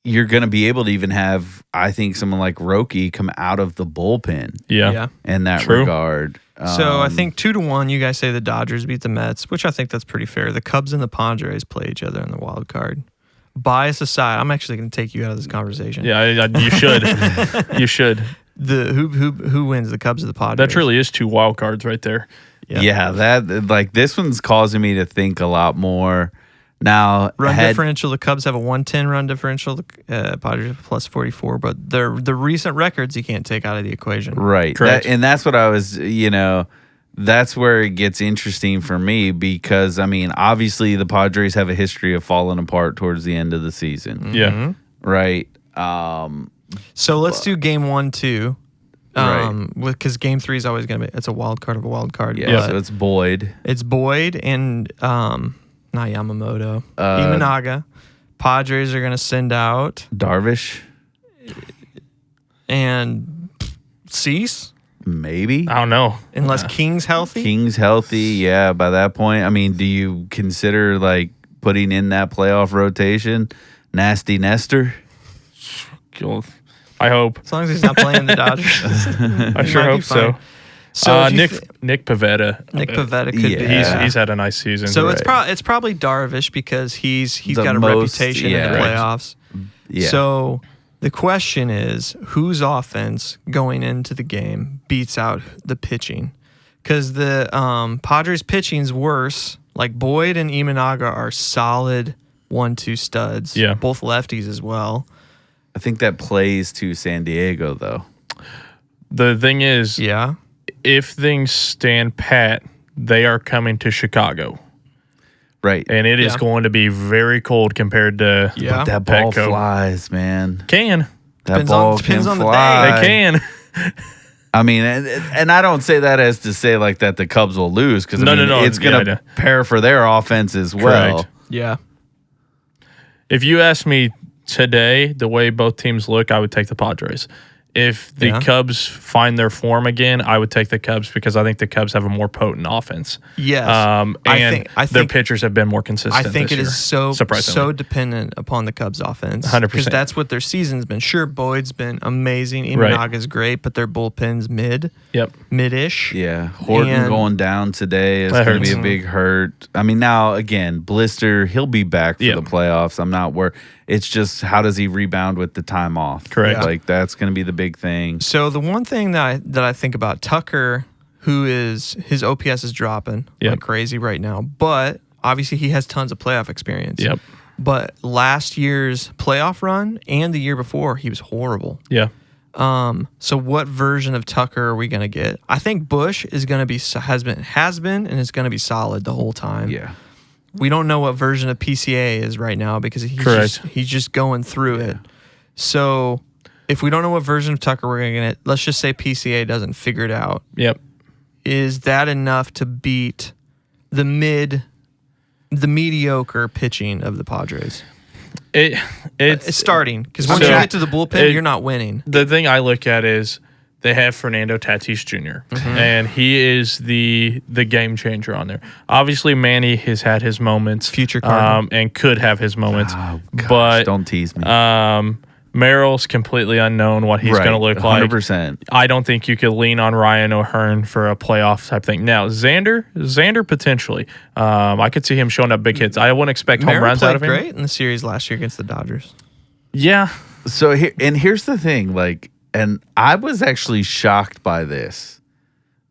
you're going to be able to even have, I think, someone like Roki come out of the bullpen. Yeah. In that regard. So I think 2-1, you guys say the Dodgers beat the Mets, which I think that's pretty fair. The Cubs and the Padres play each other in the wild card. Bias aside, I'm actually going to take you out of this conversation. Yeah, you should. You should. Who wins, the Cubs or the Padres? That truly is 2 wild cards right there. Yeah, that like this one's causing me to think a lot more. Now, run differential, the Cubs have a 110 run differential, the Padres have plus 44, but the recent records you can't take out of the equation. Right. Correct. And that's what I was, that's where it gets interesting for me because, I mean, obviously the Padres have a history of falling apart towards the end of the season. Yeah. Right. So let's do game 1, 2. Right. Because game 3 is always going to be, it's a wild card of a wild card. Yeah, so it's Boyd. It's Boyd and not Yamamoto. Imanaga. Padres are going to send out Darvish. And Cease. Maybe. I don't know. Unless King's healthy. King's healthy, yeah. By that point, I mean, do you consider like putting in that playoff rotation? Nasty Nestor? I hope. As long as he's not playing the Dodgers. I sure hope so. So Nick Pivetta. Nick Pivetta could be. He's had a nice season. So it's probably Darvish because he's got a reputation in the playoffs. Yeah. So the question is, whose offense going into the game beats out the pitching? Because the Padres pitching's worse. Like Boyd and Imanaga are solid 1-2 studs. Yeah. Both lefties as well. I think that plays to San Diego, though. The thing is, if things stand pat, they are coming to Chicago. Right. And it is going to be very cold compared to But that ball flies, man. That Depends ball on can the fly. They can. I mean, and I don't say that as to say like that the Cubs will lose because No. it's going to pair for their offense as well. Correct. Yeah. If you ask me today, the way both teams look, I would take the Padres. If the Cubs find their form again, I would take the Cubs because I think the Cubs have a more potent offense. Yes. And I think their pitchers have been more consistent. I think this it year, is so surprisingly. dependent upon the Cubs offense. 100%. Because that's what their season's been. Sure, Boyd's been amazing. Imanaga's great, but their bullpen's mid-ish. Yeah. Horton And going down today is That going to be hurts. a big hurt. I mean, now, again, Blister, he'll be back for the playoffs. I'm not worried. It's just how does he rebound with the time off? Correct. Like, that's going to be the big thing. So the one thing that I think about Tucker, who is his OPS is dropping like crazy right now, but obviously he has tons of playoff experience. Yep. But last year's playoff run and the year before, he was horrible. Yeah. So what version of Tucker are we gonna get? I think Bush is gonna be has been and is gonna be solid the whole time. Yeah. We don't know what version of PCA is right now because he's just going through it. So if we don't know what version of Tucker we're going to get, let's just say PCA doesn't figure it out. Yep. Is that enough to beat the mediocre pitching of the Padres? It's starting because once you get to the bullpen, you're not winning. The thing I look at is they have Fernando Tatis Jr. And he is the game changer on there. Obviously, Manny has had his moments, Future Cardinal. and could have his moments. Oh, gosh, but don't tease me. Merrill's completely unknown what he's going to look like. 100%. I don't think you could lean on Ryan O'Hearn for a playoff type thing. Now, Xander potentially. I could see him showing up big hits. I wouldn't expect home Merrill runs out of played him. great in the series last year against the Dodgers. Yeah. So here's the thing, like, and I was actually shocked by this.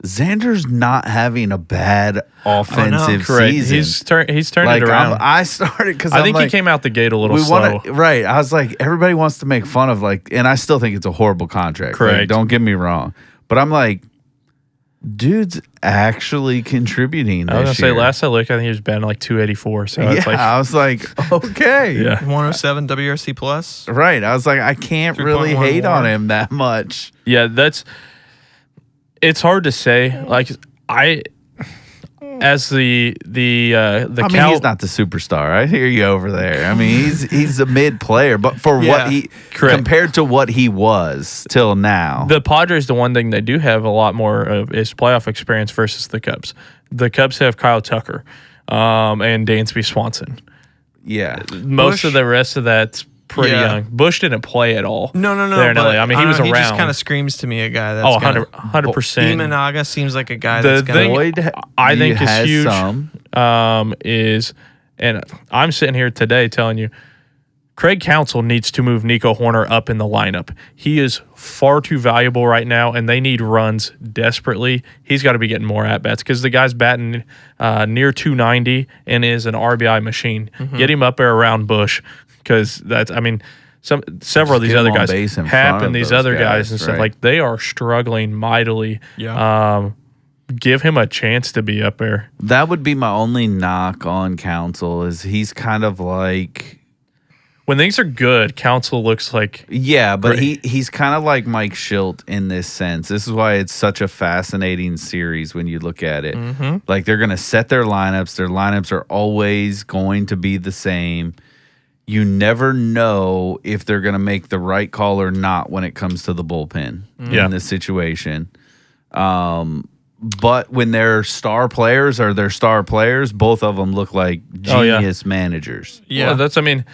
Xander's not having a bad offensive Correct. season. He's turned Like it around. I started because I think he came out the gate a little slow. Right. I was like, everybody wants to make fun of and I still think it's a horrible contract. Correct. Like, don't get me wrong, but I'm like, dude's actually contributing. This I was going to say, year. last I looked, I think he was batting like 284. So it's like, I was like, okay. yeah. 107 WRC plus. Right. I was like, I can't really 3.1 hate on WAR. him that much. Yeah, it's hard to say. Like, as the I mean, he's not the superstar. I hear you over there. I mean, he's a mid player, but for what he compared to what he was till now, the Padres, the one thing they do have a lot more of is playoff experience versus the Cubs. The Cubs have Kyle Tucker and Dansby Swanson. Yeah, Most of the rest of that's pretty young. Bush didn't play at all. No. There in LA. I mean, he was around. He just kind of screams to me a guy that's 100%. Imanaga seems like a guy that's thing I think is huge some. is, and I'm sitting here today telling you, Craig Counsell needs to move Nico Horner up in the lineup. He is far too valuable right now, and they need runs desperately. He's got to be getting more at-bats because the guy's batting near 290 and is an RBI machine. Get him up there around Bush because that's, I mean, several of these other guys, Happ and these other guys and stuff, like they are struggling mightily. Yeah. Give him a chance to be up there. That would be my only knock on Counsell is he's kind of like... When things are good, Counsell looks like... Yeah, but great. he's kind of like Mike Schilt in this sense. This is why it's such a fascinating series when you look at it. Like, they're going to set their lineups. Their lineups are always going to be the same. You never know if they're going to make the right call or not when it comes to the bullpen in this situation. But when they're star players, both of them look like genius managers. Yeah, that's, I mean,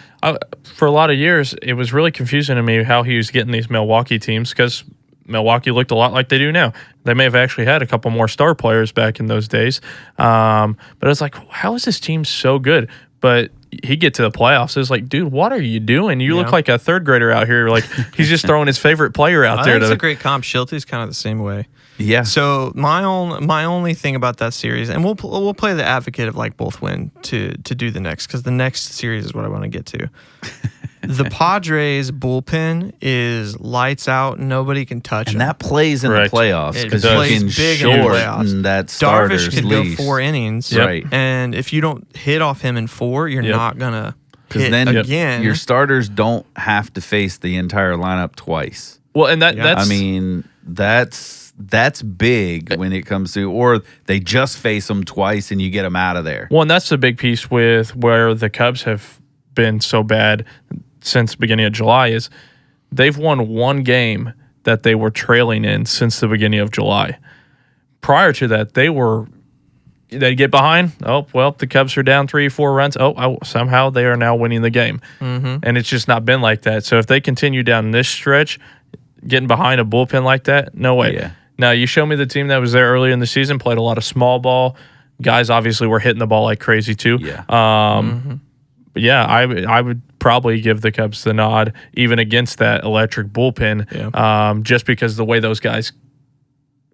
for a lot of years, it was really confusing to me how he was getting these Milwaukee teams because Milwaukee looked a lot like they do now. They may have actually had a couple more star players back in those days. But it's like, how is this team so good? But he get to the playoffs, it's like, dude, what are you doing? You look like a third grader out here. Like, he's just throwing his favorite player out there. That's a great comp. Schilte's kind of the same way. Yeah. So my only thing about that series, and we'll play the advocate of like both win to do the next, because the next series is what I want to get to. The Padres bullpen is lights out. Nobody can touch and them. that plays in the playoffs because you can big in the shorten that starter's Darvish can leash. go 4 innings, Right? And if you don't hit off him in 4, you're not gonna hit then again. Your starters don't have to face the entire lineup twice. Well, and that's, I mean, that's big when it comes to, or they just face them twice and you get them out of there. Well, and that's the big piece with where the Cubs have been so bad since the beginning of July is they've won one game that they were trailing in since the beginning of July. Prior to that, they'd get behind. Oh, well, the Cubs are down 3-4 runs. Somehow they are now winning the game. And it's just not been like that. So if they continue down this stretch, getting behind a bullpen like that, no way. Yeah. Now, you show me the team that was there earlier in the season, played a lot of small ball. Guys obviously were hitting the ball like crazy too. Yeah. But yeah, I would probably give the Cubs the nod, even against that electric bullpen, just because the way those guys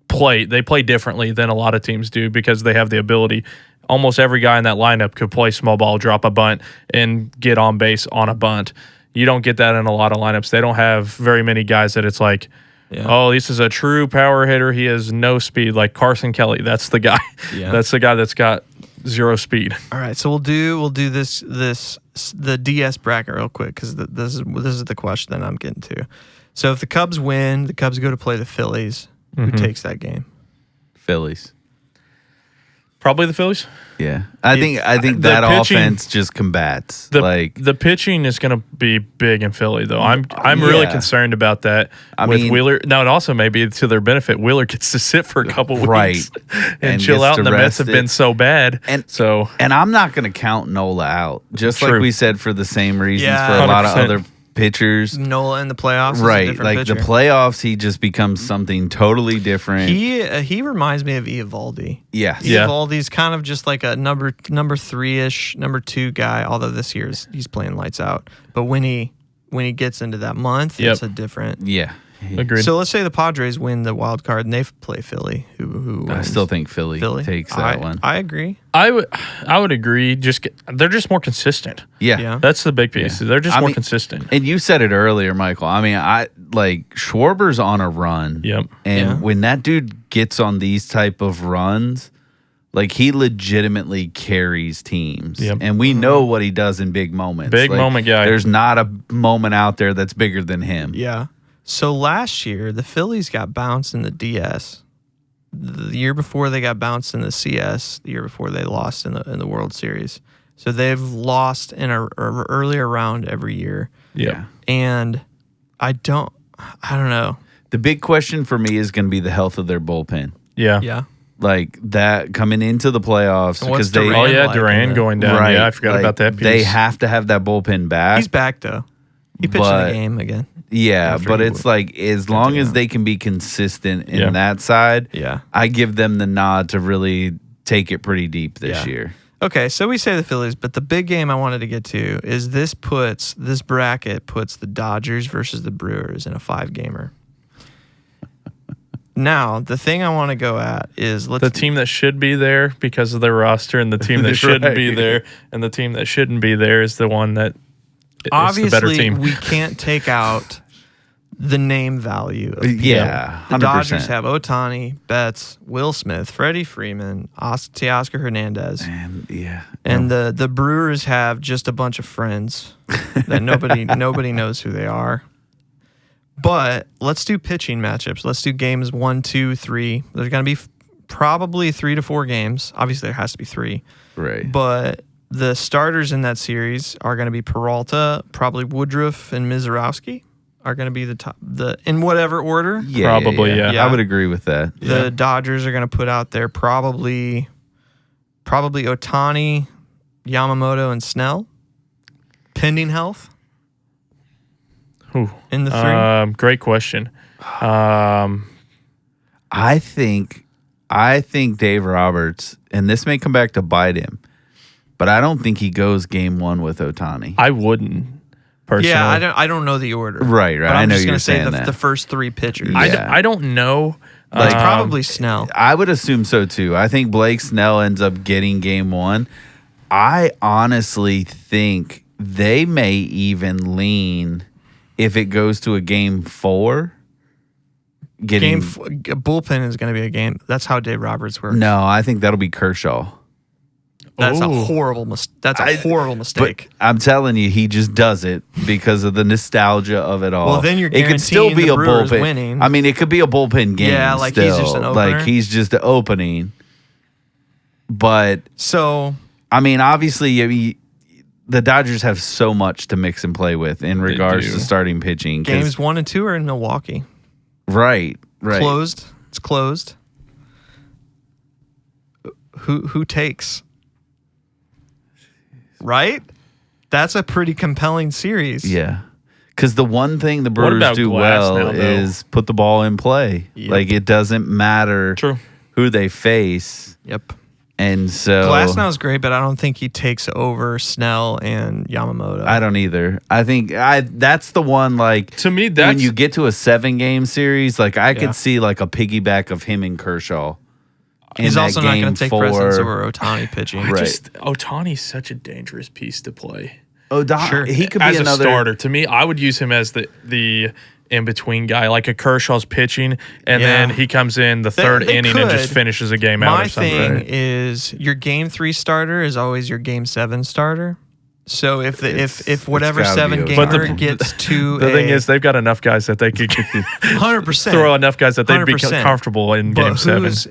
play, they play differently than a lot of teams do because they have the ability. Almost every guy in that lineup could play small ball, drop a bunt, and get on base on a bunt. You don't get that in a lot of lineups. They don't have very many guys that it's like, oh, this is a true power hitter. He has no speed, like Carson Kelly. That's the guy. Yeah. That's the guy that's got zero speed. All right, so we'll do the DS bracket real quick because this is the question that I'm getting to. So if the Cubs win, the Cubs go to play the Phillies. Who takes that game? Phillies. Probably the Phillies. Yeah, I think that pitching, offense just combats. The pitching is going to be big in Philly, though. I'm really concerned about that with Wheeler. Now, it also may be to their benefit. Wheeler gets to sit for a couple weeks and chill out. And the Mets have been so bad, and I'm not going to count Nola out. Just like we said, for the same reasons for a 100%. lot of other pitchers. Nola in the playoffs, right? Like pitcher. The playoffs, he just becomes something totally different. He reminds me of Eovaldi. Yes. Eovaldi's kind of just like a number 3-ish, number 2 guy. Although this year he's playing lights out, but when he gets into that month, it's a different. Yeah. Agreed. So let's say the Padres win the wild card and they play Philly. Who wins? I still think Philly takes that one. I agree. I would agree. They're just more consistent. Yeah. That's the big piece. They're just more consistent. And you said it earlier, Michael. I mean, Schwarber's on a run. Yep. And when that dude gets on these type of runs, like he legitimately carries teams. Yep. And we know what he does in big moments. Big moment guy. There's not a moment out there that's bigger than him. Yeah. So last year, the Phillies got bounced in the DS. the year before they got bounced in the CS, the year before they lost in the World Series. So they've lost in a earlier round every year. Yeah. And I don't know. The big question for me is going to be the health of their bullpen. Yeah. Yeah. Like that coming into the playoffs And what's because they Duran Oh yeah, like Duran in the- going down. right, Yeah, I forgot like, about that piece. They have to have that bullpen back. He's back though. He pitched in But- the game again. Yeah, after but he it's like as long as they can be consistent in Yeah. that side, Yeah. I give them the nod to really take it pretty deep this Yeah. year. Okay, so we say the Phillies, but the big game I wanted to get to is this bracket puts the Dodgers versus the Brewers in a 5-gamer. Now, the thing I want to go at is the team that should be there because of their roster, and the team that shouldn't be Right. there, and the team that shouldn't be there is the one that is the better obviously team. we can't take out the name value of people. Yeah, The 100%. Dodgers have Ohtani, Betts, Will Smith, Freddie Freeman, Teoscar Hernandez. And yeah, And the Brewers have just a bunch of friends that nobody knows who they are. But let's do pitching matchups. Let's do games 1, 2, 3. There's going to be probably 3 to 4 games. Obviously, there has to be 3. right. But the starters in that series are going to be Peralta, probably Woodruff, and Mizorowski are going to be the top, in whatever order. Yeah, Probably, yeah. I would agree with that. The Dodgers are going to put out there probably Ohtani, Yamamoto, and Snell, pending health. Ooh. In the 3? Great question. I think Dave Roberts, and this may come back to bite him, but I don't think he goes game 1 with Ohtani. I wouldn't personally. Yeah, I don't know the order. Right. But I I'm know just you're gonna say saying the, that. the first 3 pitchers. Yeah. I don't know. It's probably Snell. I would assume so too. I think Blake Snell ends up getting game 1. I honestly think they may even lean if it goes to a game 4. Bullpen is going to be a game. That's how Dave Roberts works. No, I think that'll be Kershaw. That's a Ooh. horrible mistake. But I'm telling you, he just does it because of the nostalgia of it all. Well, then you're it could still be guaranteeing a the Brewers bullpen. winning. I mean, it could be a bullpen game. Yeah, like still. he's just an opener. Like he's just the opening. But So I mean, obviously, the Dodgers have so much to mix and play with in regards do. to starting pitching. 'Cause- games 1 and 2 are in Milwaukee. right. Closed. It's closed. Who takes? Right? That's a pretty compelling series. Yeah. Because the one thing the What Brewers about do Glass well now, though? is put the ball in play. Yep. Like it doesn't matter True. who they face. Yep. And so Glasnow's great, but I don't think he takes over Snell and Yamamoto. I don't either. I think that's the one like To me, when that's you get to a 7-game series, like I Yeah. could see like a piggyback of him and Kershaw. in He's that also not going game to take 4. precedence over Ohtani pitching. I Right. just Ohtani's such a dangerous piece to play. Sure. He could As be a another starter, to me, I would use him as the in between guy, like a Kershaw's pitching, and Yeah. then he comes in the third they inning and just could. finishes a game out My or something. thing Right. is your game 3 starter is always your game 7 starter. So if whatever gotta be 7 okay. gamer But the- gets to The thing is, they've got enough guys that they could 100%. throw enough guys that they'd be 100%. comfortable in But game 7. who's,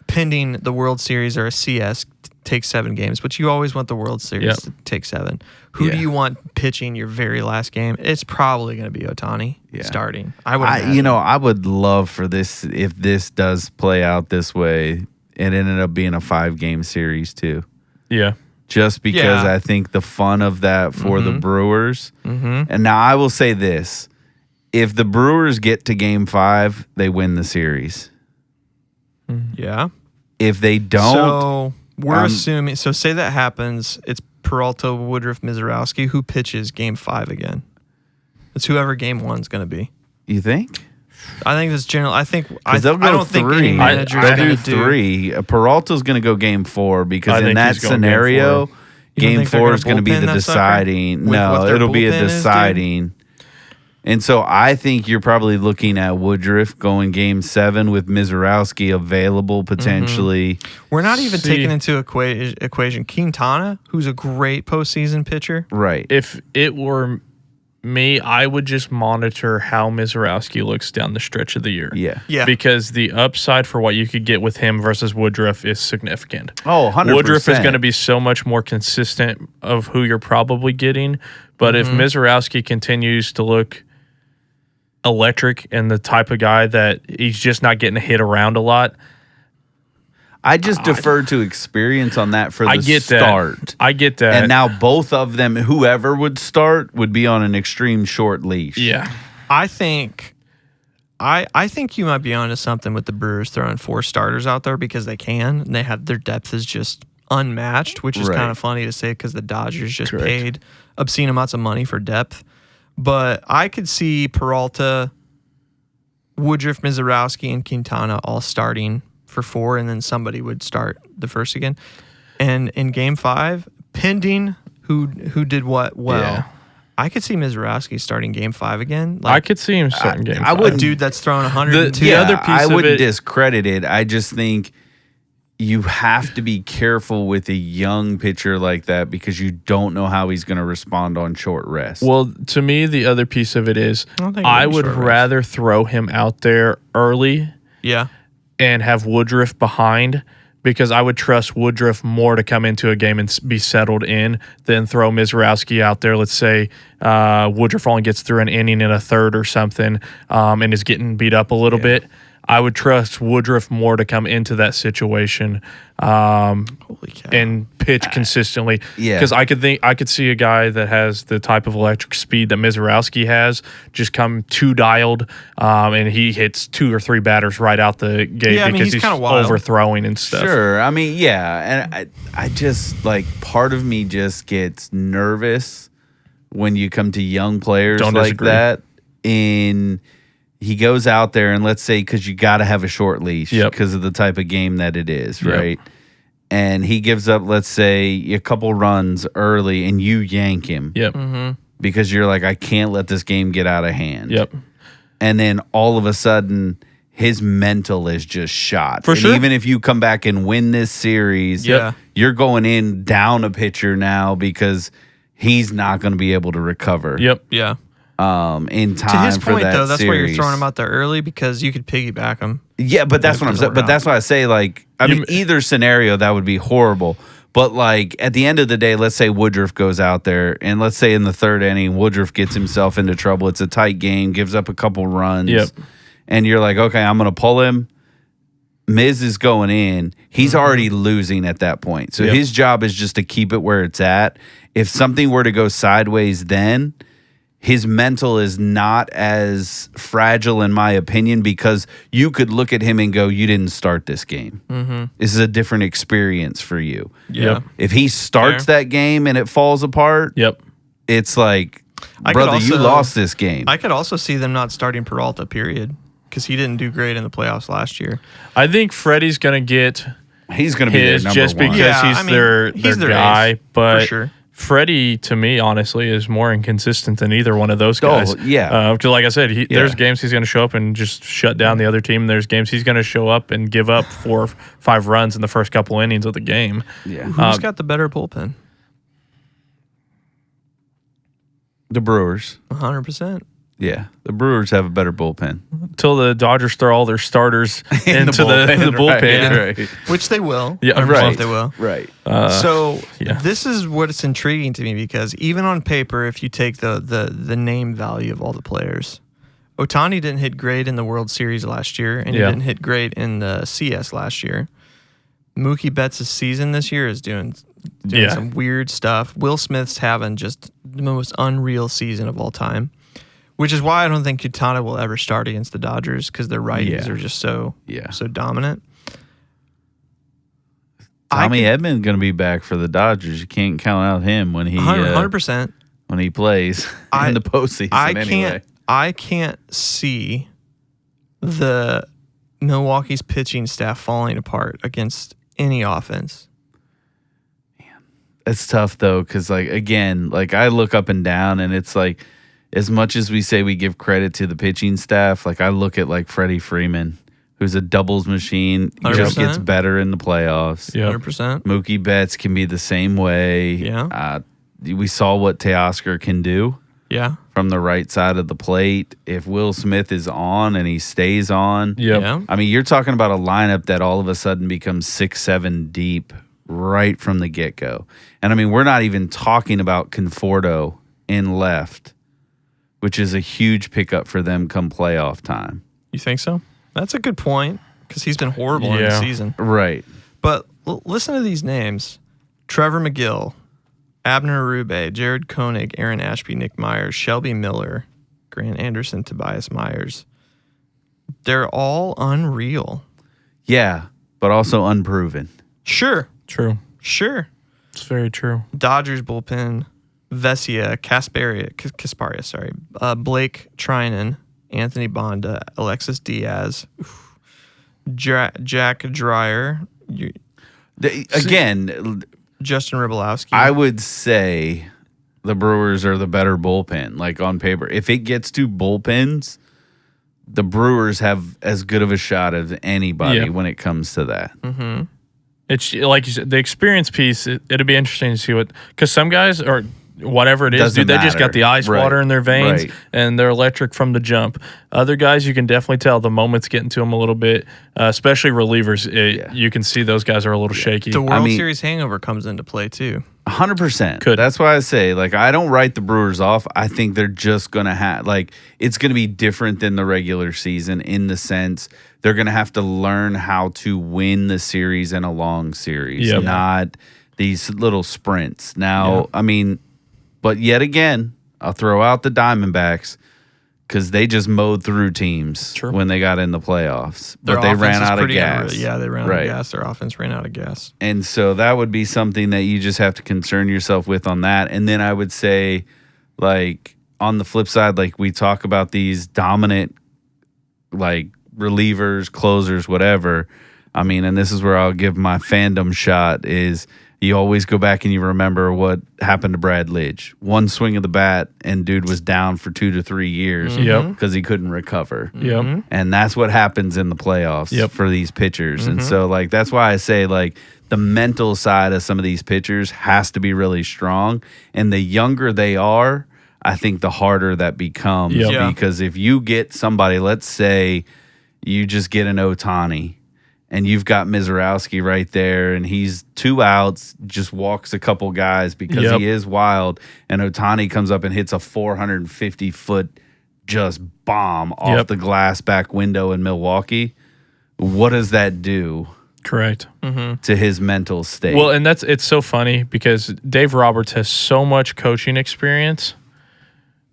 pending the World Series or a CS takes 7 games, but you always want the World Series Yep. to take 7. Who do Yeah. you want pitching your very last game? It's probably going to be Ohtani starting. I would. I would love for this if this does play out this way. It ended up being a 5-game series too. Yeah. Just because Yeah. I think the fun of that for the Brewers. Mm-hmm. And now I will say this. If the Brewers get to game 5, they win the series. Yeah. If they don't, So we're um, assuming. So say that happens. It's Peralta, Woodruff, Mizorowski. Who pitches game 5 again? It's whoever game 1's going to be. you think? I think that's general. I think. I, Because they'll go don't think 3. any manager is They'll going do to do 3. Peralta's going to go game 4 because I in think that he's going game scenario, 4. You don't game think they're 4 gonna is going to be bullpen the that sucker? deciding. With what No, their it'll be a bullpen is, dude? deciding. And so I think you're probably looking at Woodruff going game 7 with Mizorowski available potentially. We're not even See. taking into equation Quintana, who's a great postseason pitcher. Right. If it were I would just monitor how Mizorowski looks down the stretch of the year. Yeah. Yeah. Because the upside for what you could get with him versus Woodruff is significant. Oh, 100%. Woodruff is going to be so much more consistent of who you're probably getting. But if Mizorowski continues to look electric and the type of guy that he's just not getting hit around a lot, I just defer to experience on that for the I get start. that. I get that. And now both of them, whoever would start, would be on an extreme short leash. yeah. I think you might be onto something with the Brewers throwing 4 starters out there because they can. And they have their depth is just unmatched, which is Right. kind of funny to say because the Dodgers just Correct. paid obscene amounts of money for depth. But I could see Peralta, Woodruff, Mizorowski, and Quintana all starting for 4, and then somebody would start the first again. And in Game 5, pending who did what well, Yeah. I could see Mizorowski starting Game 5 again. I could see him starting game I five. wouldn't- dude that's throwing 102. The other piece I of wouldn't it- discredit it. I just think you have to be careful with a young pitcher like that because you don't know how he's going to respond on short rest. Well, to me, the other piece of it is don't think I it'll be would short rest. rather throw him out there early Yeah. and have Woodruff behind because I would trust Woodruff more to come into a game and be settled in than throw Mizorowski out there. Let's say Woodruff only gets through an inning in a third or something and is getting beat up a little bit. I would trust Woodruff more to come into that situation Holy cow. and pitch consistently. Yeah. Because I could see a guy that has the type of electric speed that Mizorowski has just come too dialed, and he hits 2 or 3 batters right out the gate Yeah, I mean, because he's he's kinda wild. overthrowing and stuff. Sure. I mean, yeah. And I just, like, part of me just gets nervous when you come to young players Don't like disagree. that. He goes out there and let's say, because you got to have a short leash Yep. because of the type of game that it is, Yep. right? And he gives up, let's say, a couple runs early and you yank him Yep. because you're like, I can't let this game get out of hand. Yep. And then all of a sudden, his mental is just shot. For and sure. even if you come back and win this series, Yeah. you're going in down a pitcher now because he's not going to be able to recover. Yep. yeah. In time To his for point, that though, that's why you're series. throwing him out there early because you could piggyback him. Yeah, but that's what I'm If it saying. doesn't But work that's why I say, like, I mean, either scenario that would be horrible. But like at the end of the day, let's say Woodruff goes out there, and let's say in the 3rd inning, Woodruff gets himself into trouble. It's a tight game, gives up a couple runs, Yep. and you're like, okay, I'm going to pull him. Miz is going in. He's already losing at that point. So Yep. his job is just to keep it where it's at. If something were to go sideways, then his mental is not as fragile, in my opinion, because you could look at him and go, you didn't start this game. This is a different experience for you. Yep. If he starts that game and it falls apart, Yep. it's like, I could brother, you also- lost this game. I could also see them not starting Peralta, period, because he didn't do great in the playoffs last year. I think Freddie's going to get He's going to be their his number just one. because Yeah, he's I mean, their he's their guy. ace, But for sure. Freddie, to me, honestly, is more inconsistent than either one of those guys. yeah. Because like I said, there's games he's going to show up and just shut down the other team. There's games he's going to show up and give up 4 or 5 runs in the first couple innings of the game. Yeah. Who's got the better bullpen? The Brewers. 100%. Yeah. The Brewers have a better bullpen. Until the Dodgers throw all their starters into the bullpen. Right. Which they will. Yeah, 100% right. They will. Right. So yeah. this is what's intriguing to me because even on paper, if you take the name value of all the players, Ohtani didn't hit great in the World Series last year, and he Yeah. didn't hit great in the CS last year. Mookie Betts' season this year is doing Yeah. some weird stuff. Will Smith's having just the most unreal season of all time, which is why I don't think Quintana will ever start against the Dodgers because their righties Yeah. are just so Yeah. dominant. Tommy Edman's going to be back for the Dodgers. You can't count out him when he 100%. when he plays in the postseason. I can't see the Milwaukee's pitching staff falling apart against any offense. It's tough though, because like again, like I look up and down, and it's like as much as we say we give credit to the pitching staff, like I look at like Freddie Freeman, who's a doubles machine. He just 100%. gets better in the playoffs. Yep. 100%. Mookie Betts can be the same way. Yeah. We saw what Teoscar can do Yeah. from the right side of the plate. If Will Smith is on and he stays on, Yep. I mean, you're talking about a lineup that all of a sudden becomes 6-7 deep right from the get-go. And I mean, we're not even talking about Conforto in left, which is a huge pickup for them come playoff time. You think so? That's a good point because he's been horrible in the Yeah. season. Right. But listen to these names: Trevor McGill, Abner Arube, Jared Koenig, Aaron Ashby, Nick Myers, Shelby Miller, Grant Anderson, Tobias Myers. They're all unreal. Yeah, but also unproven. Sure. True. It's very true. Dodgers bullpen: Vesia, Kasparia, Blake Trinan, Anthony Bonda, Alexis Diaz, Jack Dreyer, Again, Justin Rybalowski. I would say the Brewers are the better bullpen, like on paper. If it gets to bullpens, the Brewers have as good of a shot as anybody when it comes to that. Mm-hmm. It's like you said, the experience piece. It'll be interesting to see because some guys are whatever it is, Doesn't dude. They just matter. got the ice water in their veins, Right. and they're electric from the jump. Other guys, you can definitely tell the moment's getting to them a little bit, especially relievers. You can see those guys are a little shaky. The World Series hangover comes into play too. 100%. Could. That's why I say, like, I don't write the Brewers off. I think they're just going to have, like, it's going to be different than the regular season in the sense they're going to have to learn how to win the series in a long series, not these little sprints. Now, I mean, but yet again, I'll throw out the Diamondbacks because they just mowed through teams when they got in the playoffs. Their but they offense ran is out of pretty gas. they ran out of gas. Their offense ran out of gas. And so that would be something that you just have to concern yourself with on that. And then I would say, like, on the flip side, like we talk about these dominant, like, relievers, closers, whatever. I mean, and this is where I'll give my fandom shot is you always go back and you remember what happened to Brad Lidge. One swing of the bat and dude was down for 2 to 3 years because he couldn't recover. And that's what happens in the playoffs for these pitchers. And so, like, that's why I say, like, the mental side of some of these pitchers has to be really strong. And the younger they are, I think the harder that becomes. Because if you get somebody, let's say you just get an Ohtani, and you've got Mizorowski right there, and he's 2 outs, just walks a couple guys because he is wild, and Ohtani comes up and hits a 450-foot just bomb off the glass back window in Milwaukee. What does that do? Correct. To his mental state? Well, and it's so funny because Dave Roberts has so much coaching experience,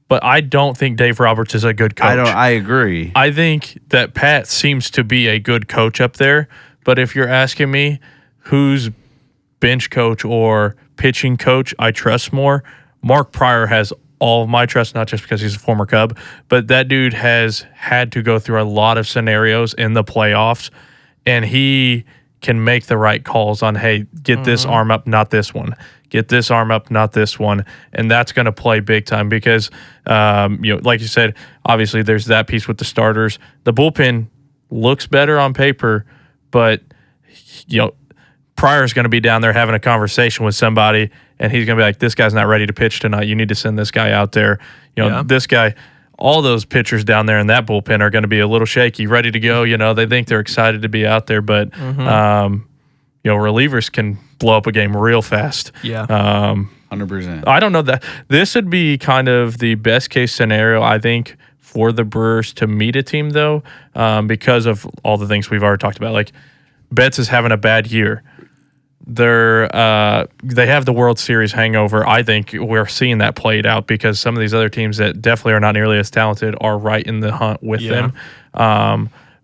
but I don't think Dave Roberts is a good coach. I agree. I think that Pat seems to be a good coach up there, but if you're asking me who's bench coach or pitching coach I trust more, Mark Pryor has all of my trust, not just because he's a former Cub, but that dude has had to go through a lot of scenarios in the playoffs, and he can make the right calls on, hey, get this arm up, not this one. Get this arm up, not this one. And that's going to play big time because, like you said, obviously there's that piece with the starters. The bullpen looks better on paper, but, Pryor's going to be down there having a conversation with somebody, and he's going to be like, this guy's not ready to pitch tonight. You need to send this guy out there. This guy, all those pitchers down there in that bullpen are going to be a little shaky, ready to go. They think they're excited to be out there, but, relievers can blow up a game real fast. 100%. I don't know that this would be kind of the best case scenario, I think, for the Brewers to meet a team, though, because of all the things we've already talked about. Like, Betts is having a bad year. They have the World Series hangover. I think we're seeing that played out because some of these other teams that definitely are not nearly as talented are right in the hunt with them.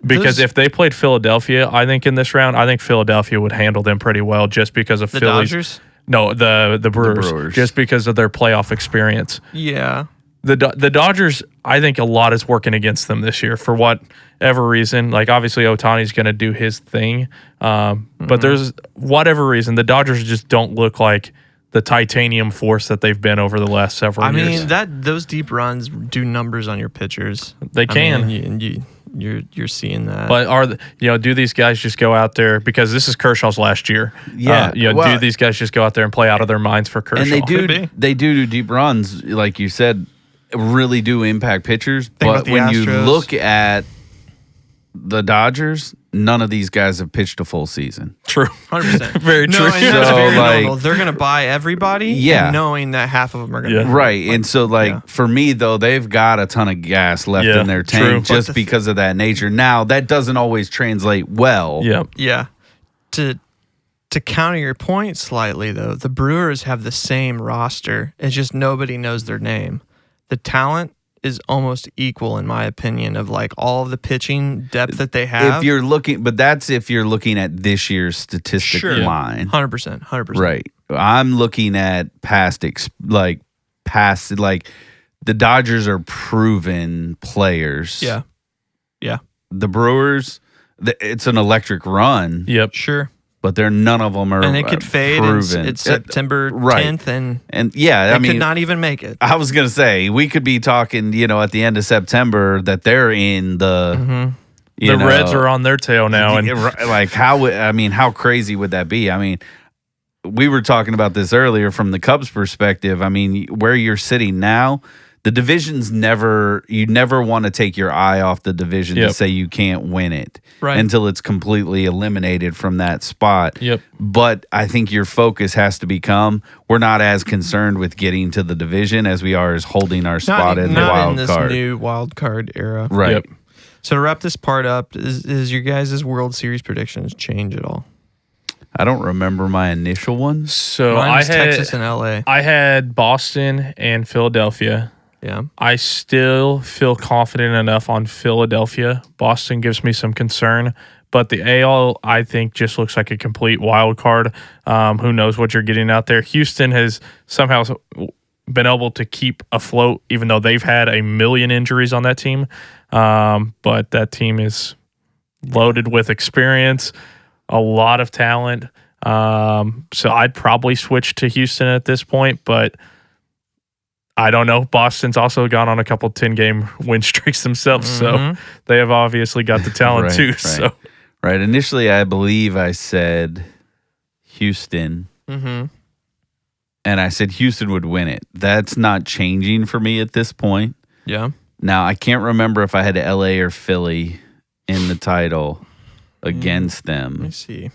Because if they played Philadelphia, I think in this round, I think Philadelphia would handle them pretty well just because of The Phillies. Dodgers? No, the Brewers. The Brewers. Just because of their playoff experience. Yeah. The Dodgers, I think a lot is working against them this year for whatever reason. Like, obviously, Ohtani's going to do his thing. But there's whatever reason, the Dodgers just don't look like the titanium force that they've been over the last several years. I mean, those deep runs do numbers on your pitchers. They can. And you're seeing that. But do these guys just go out there, because this is Kershaw's last year? Do these guys just go out there and play out of their minds for Kershaw? And they do deep runs, like you said. really do impact pitchers. about But the when you Astros. look at the Dodgers, none of these guys have pitched a full season. True. 100%. Very No, true. and that's So, very like- normal. They're going to buy everybody, Yeah. and knowing that half of them are going to Yeah. Right. And so, like, yeah. for me, though, they've got a ton of gas left Yeah, in their true. tank But just because of that nature. Now, that doesn't always translate well. Yep. Yeah. To counter your point slightly, though, the Brewers have the same roster. It's just nobody knows their name. The talent is almost equal, in my opinion, of like all of the pitching depth that they have. If you're looking, but that's if you're looking at this year's statistic Sure. line. 100%. Right. I'm looking at past, the Dodgers are proven players. Yeah. The Brewers, it's an electric run, Yep. Sure. but none of them are And it could fade. proven. It's September right. 10th, and And yeah, I they mean, could not even make it. I was gonna say we could be talking, at the end of September that they're in the. Mm-hmm. The Reds are on their tail now, and like how crazy would that be? I mean, we were talking about this earlier from the Cubs' perspective. I mean, where you're sitting now, the division's you never want to take your eye off the division to Yep. say you can't win it Right. until it's completely eliminated from that spot. Yep. But I think your focus has to become we're not as concerned with getting to the division as we are as holding our spot in the not wild in this card. new wild card era. Right. Yep. So to wrap this part up, is your guys' World Series predictions change at all? I don't remember my initial ones. So Mine I was had Texas and LA. I had Boston and Philadelphia. Yeah. I still feel confident enough on Philadelphia. Boston gives me some concern, but the AL I think just looks like a complete wild card. Who knows what you're getting out there? Houston has somehow been able to keep afloat, even though they've had a million injuries on that team. But that team is loaded with experience, a lot of talent. So I'd probably switch to Houston at this point, but I don't know. Boston's also gone on a couple 10-game win streaks themselves, so they have obviously got the talent Right, too. right. So Right. Initially, I believe I said Houston, Mm-hmm. and I said Houston would win it. That's not changing for me at this point. Yeah. Now, I can't remember if I had LA or Philly in the title against Let me them, see if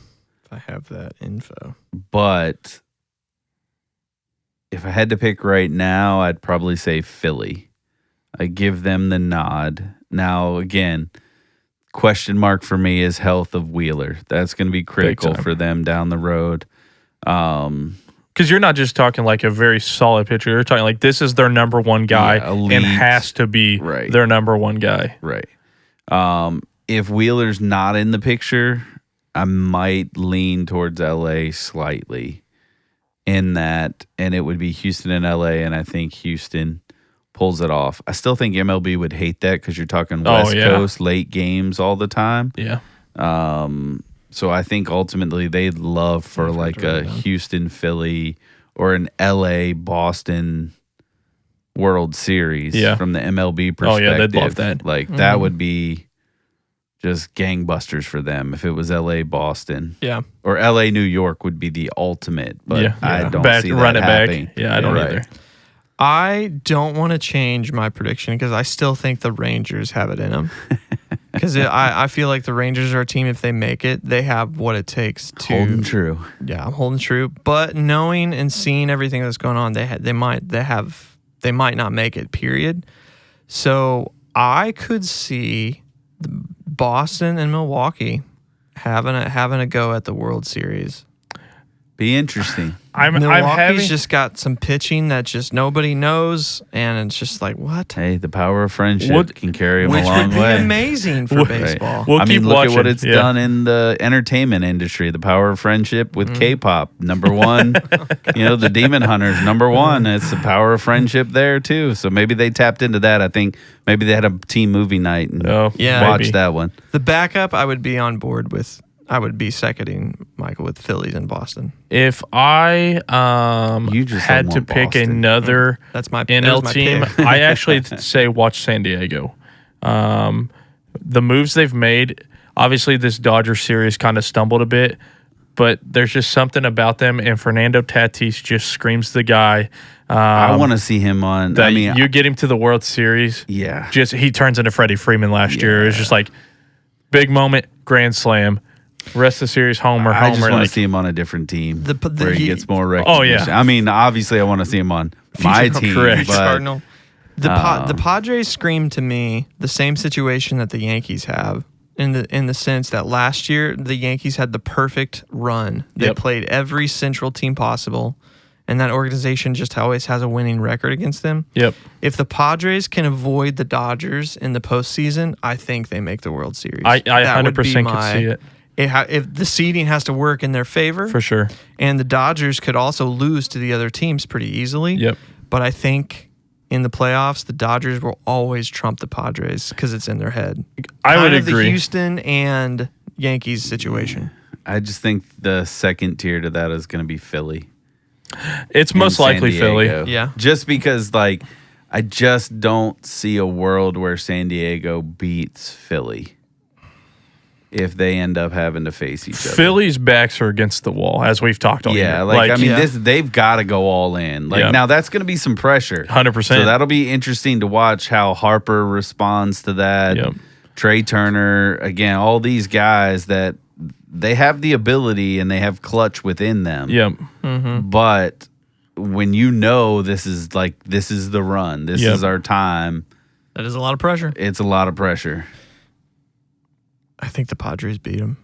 I have that info. but if I had to pick right now, I'd probably say Philly. I give them the nod. Now, again, question mark for me is health of Wheeler. That's going to be critical time. for them down the road. because you're not just talking like a very solid pitcher, you're talking like this is their number one guy Yeah, elite. and has to be Right. their number one guy. Right. If Wheeler's not in the picture, I might lean towards LA slightly in that, and it would be Houston and LA, and I think Houston pulls it off. I still think MLB would hate that because you're talking West yeah. Coast late games all the time. Yeah. So I think ultimately they'd love for like a Houston, Philly, or an LA, Boston World Series Yeah. from the MLB Oh, perspective. yeah, they'd love that. Like that would be just gangbusters for them if it was LA, Boston, Yeah. or LA, New York would be the ultimate. But Yeah. I don't Back, see that run it happening. back. Yeah, I don't Right. either. I don't want to change my prediction because I still think the Rangers have it in them. Because I feel like the Rangers are a team, if they make it, they have what it takes to. Holding true. Yeah, I'm holding true. But knowing and seeing everything that's going on, they might not make it, period. So I could see Boston and Milwaukee having a go at the World Series. Be interesting. I'm Milwaukee's having just got some pitching that just nobody knows, and it's just like, what? Hey, the power of friendship Would- can carry them Which a long would be way. amazing for Right. baseball. We'll I mean, keep look at what watching. it's Yeah. done in the entertainment industry. The power of friendship with K-pop, number one. The Demon Hunters, number one. It's the power of friendship there too. So maybe they tapped into that. I think maybe they had a team movie night and Yeah, watched maybe. that one. The backup, I would be on board with. I would be seconding Michael with Phillies and Boston. If I You just had don't to want pick Boston. another That's my NL that was my team, pick. I actually say watch San Diego. The moves they've made, obviously this Dodger series kind of stumbled a bit, but there's just something about them, and Fernando Tatis just screams the guy. I want to see him on. That I mean, you get him to the World Series. Yeah. Just he turns into Freddie Freeman last year. It's just like big moment, grand slam. Rest of the series, homer. I just want like, to see him on a different team The- where he gets more recognition. Oh, yeah. I mean, obviously, I want to see him on my team. correct. But Cardinal. The Padres scream to me the same situation that the Yankees have in the sense that last year the Yankees had the perfect run. They Yep. played every Central team possible, and that organization just always has a winning record against them. Yep. If the Padres can avoid the Dodgers in the postseason, I think they make the World Series. I That would be 100% could see it. If the seeding has to work in their favor, For sure. and the Dodgers could also lose to the other teams pretty easily. Yep. But I think in the playoffs, the Dodgers will always trump the Padres because it's in their head. I would Kind of agree. The Houston and Yankees situation. I just think the second tier to that is going to be Philly. It's most in San likely Philly. Diego. Yeah. Just because, like, I just don't see a world where San Diego beats Philly if they end up having to face each other. Philly's backs are against the wall, as we've talked on. Yeah, here. like I mean, yeah. they've got to go all in. Like Yeah. now, that's going to be some pressure. 100%. So that'll be interesting to watch how Harper responds to that. Yep. Trey Turner, again, all these guys that they have the ability and they have clutch within them. Yep. But when you know this is the run, this Yep. is our time, That is a lot of pressure. it's a lot of pressure. I think the Padres beat them.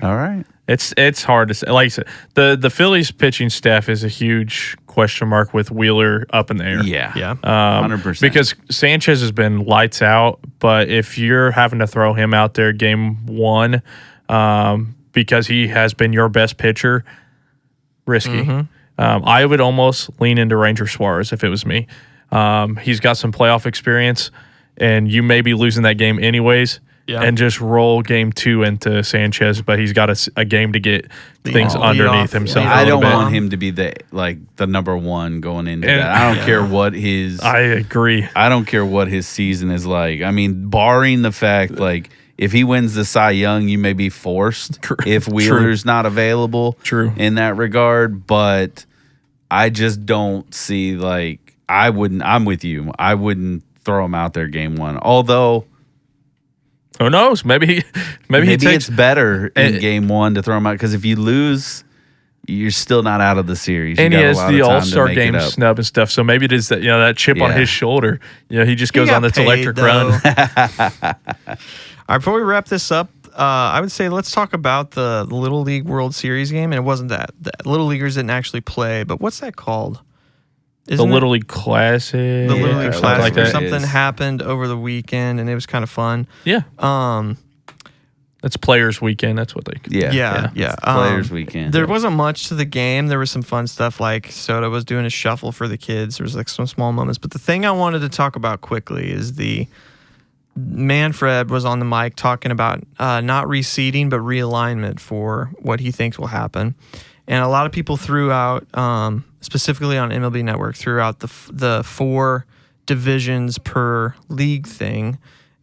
All right. It's hard to say. Like I said, the Phillies pitching staff is a huge question mark with Wheeler up in the air. Yeah. Yeah. 100%. Because Sanchez has been lights out, but if you're having to throw him out there game one, because he has been your best pitcher, risky. I would almost lean into Ranger Suarez if it was me. He's got some playoff experience, and you may be losing that game anyways. Yeah. And just roll game two into Sanchez, but he's got a game to get things lead underneath off. himself. Yeah. a I little don't bit. want him to be the number one going into And- that. I don't care what his I agree. I don't care what his season is like. I mean, barring the fact, like, if he wins the Cy Young, you may be forced if Wheeler's not available True. in that regard. But I just don't see, like, I'm with you. I wouldn't throw him out there game one. Although Who knows? Maybe he maybe takes it's better in and- game one to throw him out, because if you lose, you're still not out of the series. You and he got a has lot the of time to All-Star make game it up. snub and stuff. So maybe it is that that chip on Yeah. his shoulder. He just He goes got on this paid, electric though. run. All right, before we wrap this up, I would say let's talk about the Little League World Series game. And it wasn't that. The Little Leaguers didn't actually play, but what's that called? The Isn't it- Little League Classic. the Little Yeah, League something Classic like where that. something It is. happened over the weekend, and it was kind of fun. Yeah, that's Players Weekend. That's what they. Yeah. Yeah. It's Players Weekend. There wasn't much to the game. There was some fun stuff, like Soto was doing a shuffle for the kids. There was like some small moments. But the thing I wanted to talk about quickly is the Manfred was on the mic talking about not reseeding, but realignment for what he thinks will happen. And a lot of people threw out, specifically on MLB Network, threw out the 4 divisions per league thing.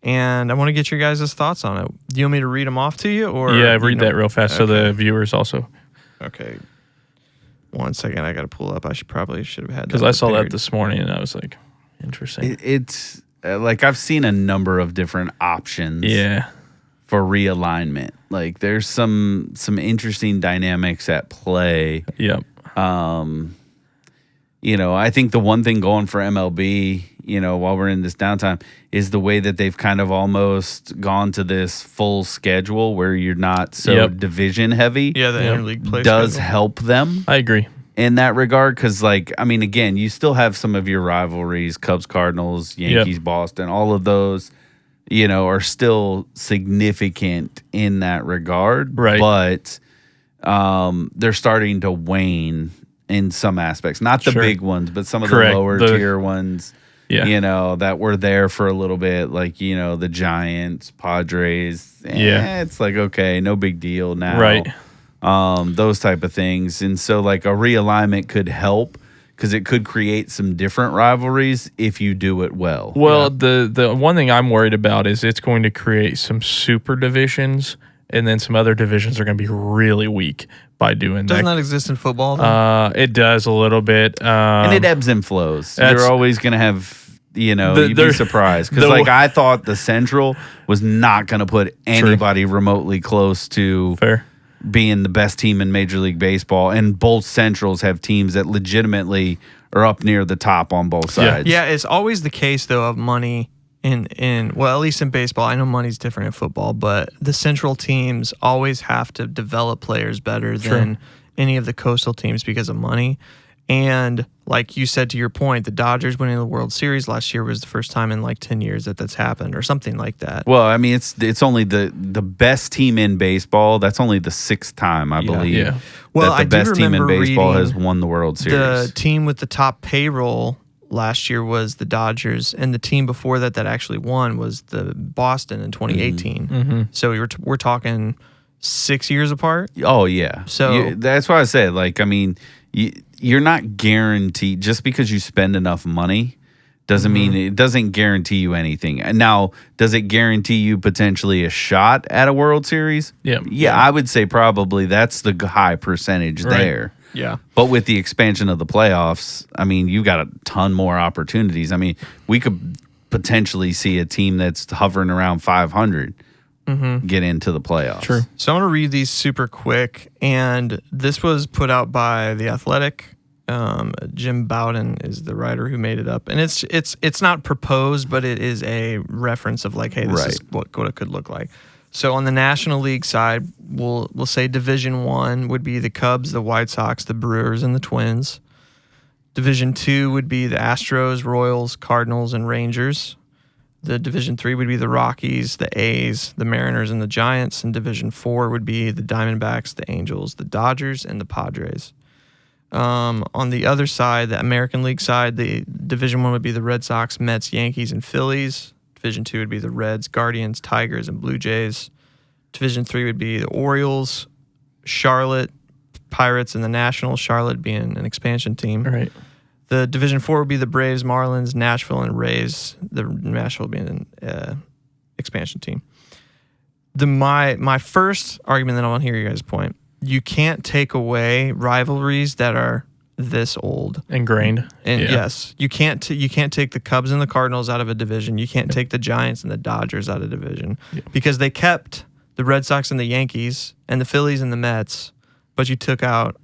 And I want to get your guys' thoughts on it. Do you want me to read them off to you? Or Yeah, you read know- that real fast so the viewers also. Okay. 1 second, I got to pull up. I should have had that Because I saw that prepared. this morning and I was like, interesting. It's like I've seen a number of different options Yeah. for realignment. Like there's some interesting dynamics at play. Yep. I think the one thing going for MLB, while we're in this downtime, is the way that they've kind of almost gone to this full schedule where you're not so Yep. division heavy. Yeah, the interleague play does schedule. help them I agree. in that regard, because again, you still have some of your rivalries, Cubs, Cardinals, Yankees, Boston, all of those are still significant in that regard, Right. but they're starting to wane in some aspects, not the Sure. big ones, but some of Correct. the lower The- tier ones, Yeah. that were there for a little bit, like the Giants, Padres. Yeah. It's like, okay, no big deal now, Right. those type of things. And so like a realignment could help, because it could create some different rivalries if you do it well. Well, the one thing I'm worried about is it's going to create some super divisions and then some other divisions are going to be really weak by doing Doesn't that. that exist in football, though? It does a little bit. And it ebbs and flows. that's- You're always going to have, you'd be There- surprised. Because, I thought the Central was not going to put anybody remotely close to Fair. being the best team in Major League Baseball. And both Centrals have teams that legitimately are up near the top on both sides. Yeah, it's always the case, though, of money well, at least in baseball. I know money's different in football, but the Central teams always have to develop players better than any of the coastal teams because of money. And like you said, to your point, the Dodgers winning the World Series last year was the first time in like 10 years that's happened or something like that. Well, I mean, it's only the best team in baseball. That's only the 6th time, I believe, Yeah. Well, that the I do best team in remember baseball reading has won the World Series. The team with the top payroll last year was the Dodgers, and the team before that actually won was the Boston in 2018. So we're talking 6 years apart. Oh, yeah. So- that's why I said, I mean, you're not guaranteed just because you spend enough money doesn't mean it doesn't guarantee you anything. And now, does it guarantee you potentially a shot at a World Series? Yeah. Yeah, I would say probably that's the high percentage Right. there. Yeah. But with the expansion of the playoffs, I mean, you got a ton more opportunities. I mean, we could potentially see a team that's hovering around 500 get into the playoffs. True. So I'm going to read these super quick, and this was put out by The Athletic. Jim Bowden is the writer who made it up, and it's not proposed, but it is a reference of like, hey, this is what it could look like. So on the National League side, we'll say Division 1 would be the Cubs, the White Sox, the Brewers, and the Twins. Division 2 would be the Astros, Royals, Cardinals, and Rangers. The Division 3 would be the Rockies, the A's, the Mariners, and the Giants. And Division 4 would be the Diamondbacks, the Angels, the Dodgers, and the Padres. On the other side, the American League side, the Division 1 would be the Red Sox, Mets, Yankees, and Phillies. Division 2 would be the Reds, Guardians, Tigers, and Blue Jays. Division 3 would be the Orioles, Charlotte, Pirates, and the Nationals, Charlotte being an expansion team. All right. The Division 4 would be the Braves, Marlins, Nashville, and Rays. The Nashville being an expansion team. My first argument that I want to hear your guys' point, you can't take away rivalries that are this old. Ingrained. And Yeah. yes, you can't take the Cubs and the Cardinals out of a division. You can't take the Giants and the Dodgers out of a division because they kept the Red Sox and the Yankees and the Phillies and the Mets, but you took out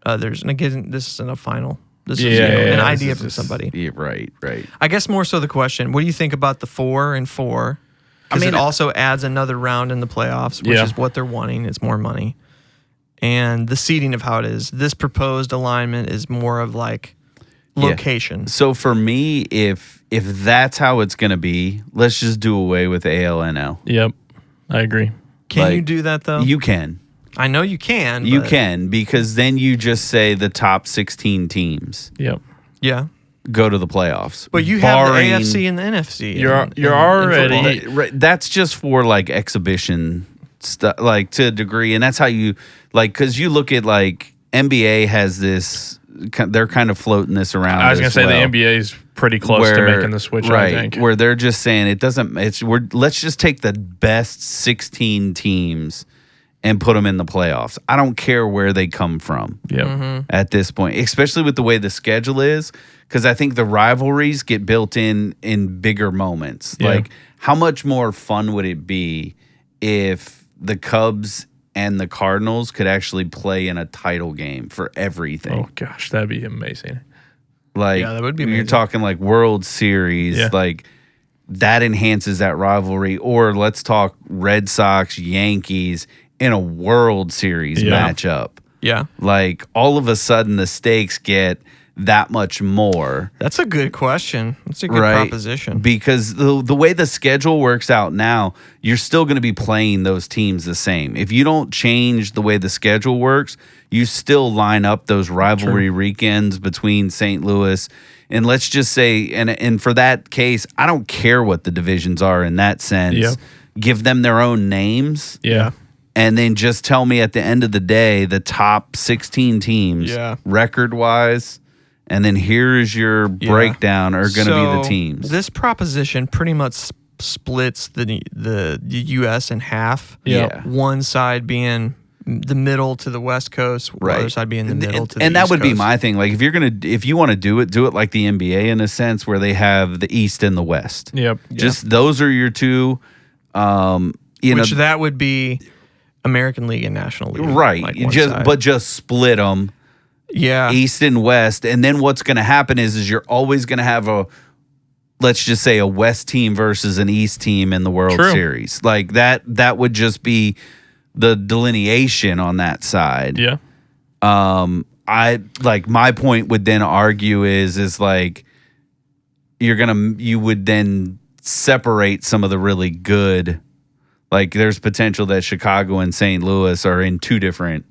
others. And again, this isn't a final. This is an idea from somebody. Yeah, right. I guess more so the question, what do you think about the 4 and 4? Because it also adds another round in the playoffs, which is what they're wanting. It's more money. And the seeding of how it is. This proposed alignment is more of like location. So for me, if that's how it's going to be, let's just do away with ALNL. Yep. I agree. Can you do that, though? You can. I know you can. You but- can, because then you just say the top 16 teams Yep. Yeah. go to the playoffs. But you have the barring- AFC and the NFC. You're in already- football. Right, that's just for like exhibition stuff, like to a degree, and that's how you because you look at like NBA has this. They're kind of floating this around. I was going to as say well, the NBA is pretty close to making the switch, right? I think. Where they're just saying it doesn't. Let's just take the best 16 teams and put them in the playoffs. I don't care where they come from. Yep. At this point, especially with the way the schedule is, because I think the rivalries get built in bigger moments. Yeah. Like, how much more fun would it be if the Cubs and the Cardinals could actually play in a title game for everything? Oh, gosh. That'd be amazing. Like, Yeah, that would be you're amazing. talking like World Series, Yeah. like that enhances that rivalry. Or let's talk Red Sox, Yankees in a World Series Yeah. matchup. Yeah. Like, all of a sudden the stakes get that much more. That's a good question. That's a good proposition. Because the way the schedule works out now, you're still going to be playing those teams the same. If you don't change the way the schedule works, you still line up those rivalry weekends between St. Louis. And let's just say, and for that case, I don't care what the divisions are in that sense. Yep. Give them their own names. Yeah. And then just tell me at the end of the day, the top 16 teams, record-wise, and then here's your breakdown are going to be the teams. This proposition pretty much splits the U.S. in half. Yeah. One side being the middle to the West Coast, the other side being the middle to the and that East would be Coast. my thing. Like if you want to do it like the NBA in a sense, where they have the East and the West. Yep. Just those are your two. That would be American League and National League, right? like one side. Just split them. Yeah. East and West, and then what's going to happen is you're always going to have let's just say a West team versus an East team in the World Series. Like that would just be the delineation on that side. Yeah. I like my point would then argue is like you would then separate some of the really good. Like there's potential that Chicago and St. Louis are in two different.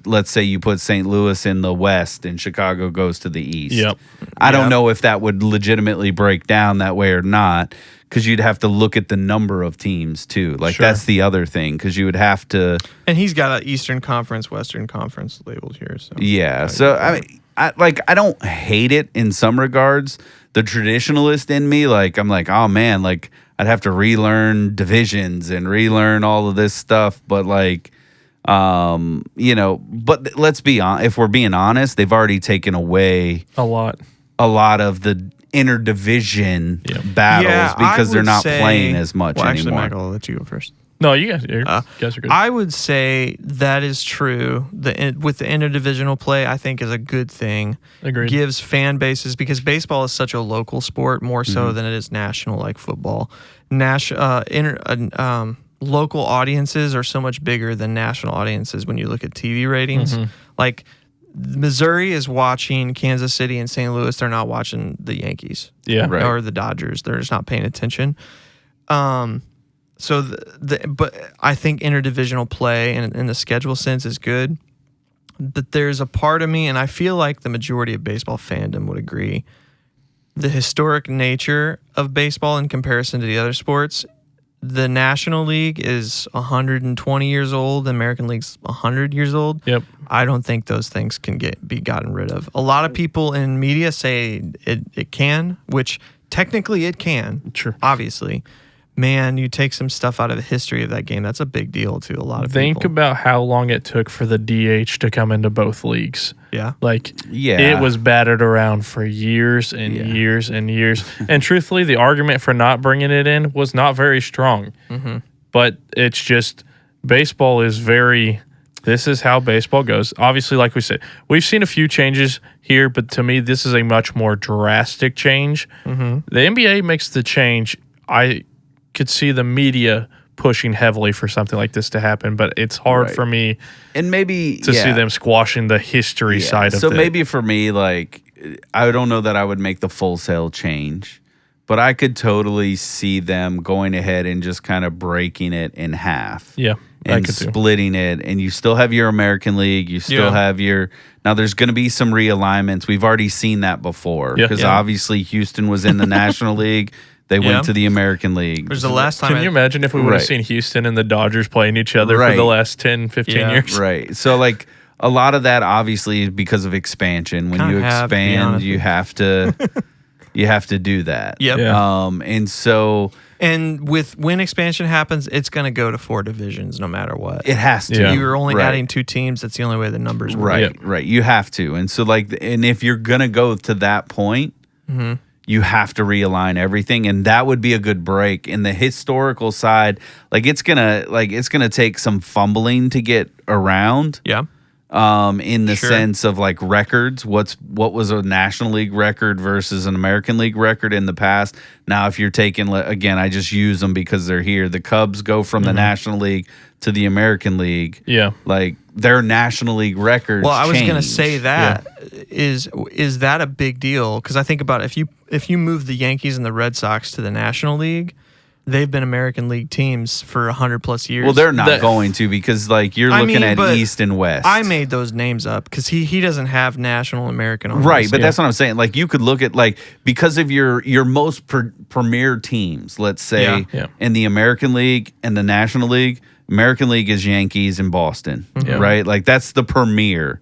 Let's say you put St. Louis in the West and Chicago goes to the East. Yep. I don't know if that would legitimately break down that way or not, because you'd have to look at the number of teams too. Like that's the other thing, because you would have to. And he's got an Eastern Conference, Western Conference labeled here. So Yeah. So I mean, I don't hate it in some regards. The traditionalist in me, like I'm like, oh man, like I'd have to relearn divisions and relearn all of this stuff, but like. But let's be honest, if we're being honest, they've already taken away a lot of the interdivision battles because they're not playing as much anymore. Actually, Michael, I'll let you go first. No, you guys are good. I would say that is true. With the interdivisional play, I think is a good thing. Agreed. Gives fan bases, because baseball is such a local sport, more so than it is national, like football. Local audiences are so much bigger than national audiences when you look at TV ratings. Like Missouri is watching Kansas City and St. Louis. They're not watching the Yankees, or the Dodgers. They're just not paying attention. So but I think interdivisional play in the schedule sense is good. But there's a part of me, and I feel like the majority of baseball fandom would agree, the historic nature of baseball in comparison to the other sports. The National League is 120 years old. The American League's 100 years old. Yep. I don't think those things can be gotten rid of. A lot of people in media say it can, which technically it can. Sure. Obviously. Man, you take some stuff out of the history of that game. That's a big deal to a lot of people. Think about how long it took for the DH to come into both leagues. Yeah. It was battered around for years and years and years. And truthfully, the argument for not bringing it in was not very strong. But it's just, baseball is this is how baseball goes. Obviously, like we said, we've seen a few changes here, but to me, this is a much more drastic change. The NBA makes the change. I could see the media pushing heavily for something like this to happen, but it's hard for me and maybe to see them squashing the history side of it. So maybe for me, like, I don't know that I would make the full sale change, but I could totally see them going ahead and just kind of breaking it in half. Yeah. And splitting it, and you still have your American League, you still have now there's going to be some realignments. We've already seen that before, because obviously Houston was in the National League. They went to the American League. There's the last time. Can you imagine if we would have seen Houston and the Dodgers playing each other for the last 10, 15 years? Right. So, like, a lot of that obviously is because of expansion. When you expand, you have to do that. Yep. And so... And when expansion happens, it's going to go to 4 divisions no matter what. It has to. Yeah. You're only adding 2 teams. That's the only way the numbers work. Right. You have to. And so, like, and if you're going to go to that point... You have to realign everything, and that would be a good break. In the historical side, it's gonna take some fumbling to get around. Yeah. In the sense of like records, what was a National League record versus an American League record in the past. Now, if you're taking, again, I just use them because they're here. The Cubs go from the National League to the American League. Yeah. Like their National League records. Well, I was going to change. say that is that a big deal? Because I think about if you move the Yankees and the Red Sox to the National League, they've been American League teams for 100 plus years. Well, they're not going to, because like you're looking at East and West. I made those names up because he doesn't have National American on right, his. but that's what I'm saying. Like you could look at because of your most premier teams, let's say in the American League and the National League. American League is Yankees and Boston, right? Like that's the premier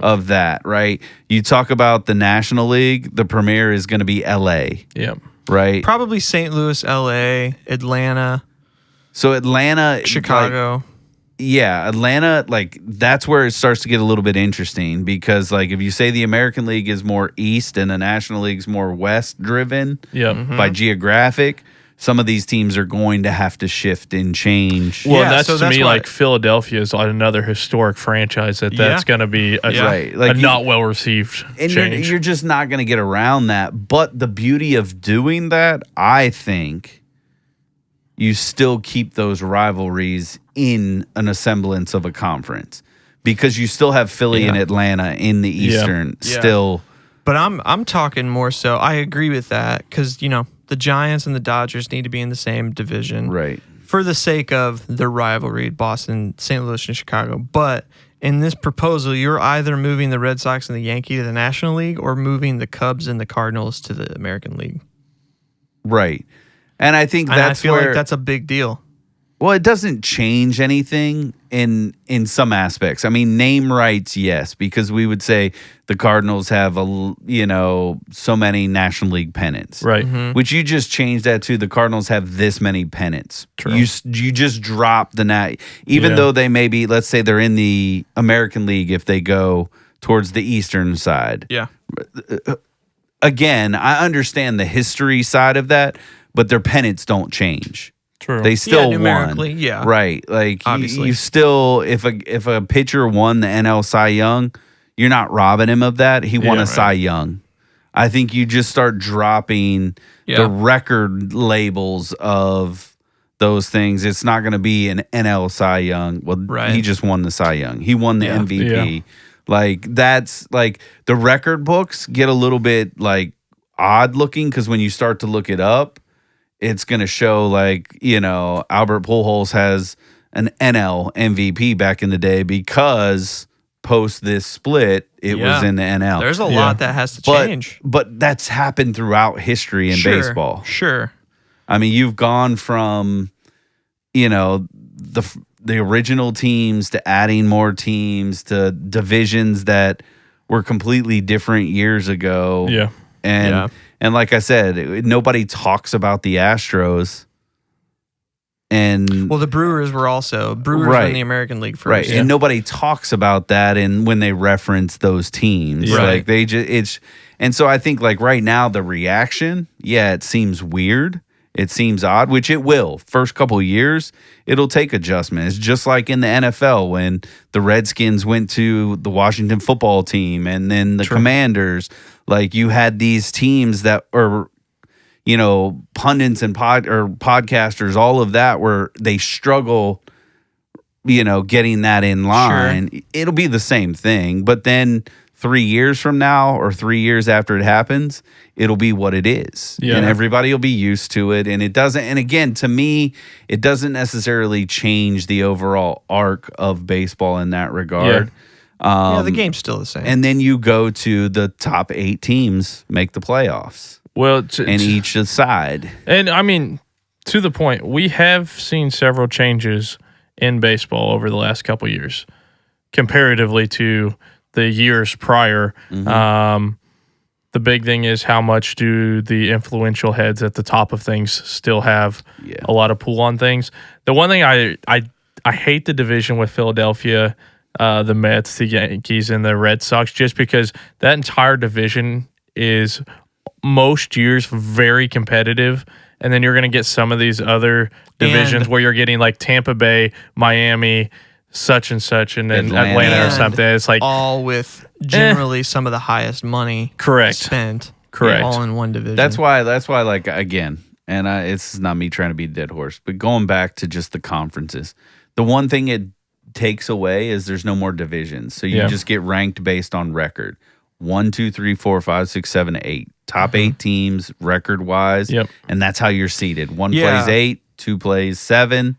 of that, right? You talk about the National League, the premier is going to be LA. Yeah. right? Probably St. Louis, LA, Atlanta, So Atlanta, Chicago. Atlanta, like that's where it starts to get a little bit interesting because, like, if you say the American League is more East and the National League's more West driven by geographic, some of these teams are going to have to shift and change. Well, Yeah, that's so to that's me why- like Philadelphia is another historic franchise that's going to be Right. a Like not well received and change. you're just not going to get around that. But the beauty of doing that, I think, you still keep those rivalries in an semblance of a conference because you still have Philly and Atlanta in the Eastern still. But I'm talking more so. I agree with that because the Giants and the Dodgers need to be in the same division, Right. for the sake of the rivalry, Boston, St. Louis, and Chicago. But in this proposal, you're either moving the Red Sox and the Yankees to the National League or moving the Cubs and the Cardinals to the American League. Right. And I think And that's I feel where like that's a big deal. well, it doesn't change anything in some aspects. I mean, name rights, yes, because we would say the Cardinals have so many National League pennants, Right. Which you just change that to the Cardinals have this many pennants. True. You just drop the even though they may be, let's say they're in the American League if they go towards the Eastern side. Yeah. Again, I understand the history side of that, but their pennants don't change. True. They still numerically, won. yeah. Right. Like Obviously. you still if a pitcher won the NL Cy Young, you're not robbing him of that. He won a Cy Young. I think you just start dropping the record labels of those things. It's not going to be an NL Cy Young. Well, he just won the Cy Young. He won the MVP. Yeah. Like that's like the record books get a little bit like odd looking because when you start to look it up, it's going to show like, Albert Pujols has an NL MVP back in the day because post this split, it was in the NL. There's a lot that has to change. But that's happened throughout history in baseball. Sure. I mean, you've gone from, the original teams to adding more teams to divisions that were completely different years ago. Yeah. And like I said, nobody talks about the Astros. And Well, the Brewers were in the American League first. right, and nobody talks about that. And when they reference those teams, like they just and so I think like right now the reaction, it seems weird. It seems odd, which it will. First couple of years, it'll take adjustment. It's just like in the NFL when the Redskins went to the Washington football team and then the Commanders. Like you had these teams that are, pundits and podcasters, all of that, where they struggle, getting that in line. Sure. It'll be the same thing, but then 3 years from now or 3 years after it happens, it'll be what it is. And everybody will be used to it. And it doesn't, and again, to me, it doesn't necessarily change the overall arc of baseball in that regard. The game's still the same. And then you go to the top 8 teams make the playoffs. Well, and each side. And I mean, to the point, we have seen several changes in baseball over the last couple of years comparatively to the years prior. The big thing is how much do the influential heads at the top of things still have a lot of pull on things. The one thing I hate the division with Philadelphia, the Mets, the Yankees, and the Red Sox, just because that entire division is most years very competitive. And then you're going to get some of these other divisions where you're getting like Tampa Bay, Miami, such and such, and then Atlanta or something. It's like all with generally some of the highest money spent. Correct. All in one division. That's why like again, and it's not me trying to be a dead horse, but going back to just the conferences, the one thing it takes away is there's no more divisions. So you just get ranked based on record. 1, 2, 3, 4, 5, 6, 7, 8. Top 8 teams record wise. And that's how you're seated. 1 plays 8, 2 plays 7.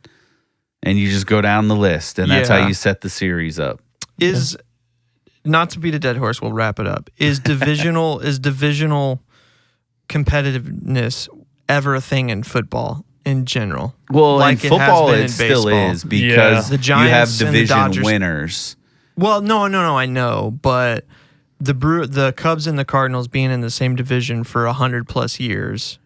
And you just go down the list, and that's how you set the series up. Is not to beat a dead horse, we'll wrap it up. Is divisional competitiveness ever a thing in football in general? Well, like in football, it in still baseball. is because the you Giants have and the division Dodgers. winners. Well, no, I know, but the Cubs and the Cardinals being in the same division for 100+ years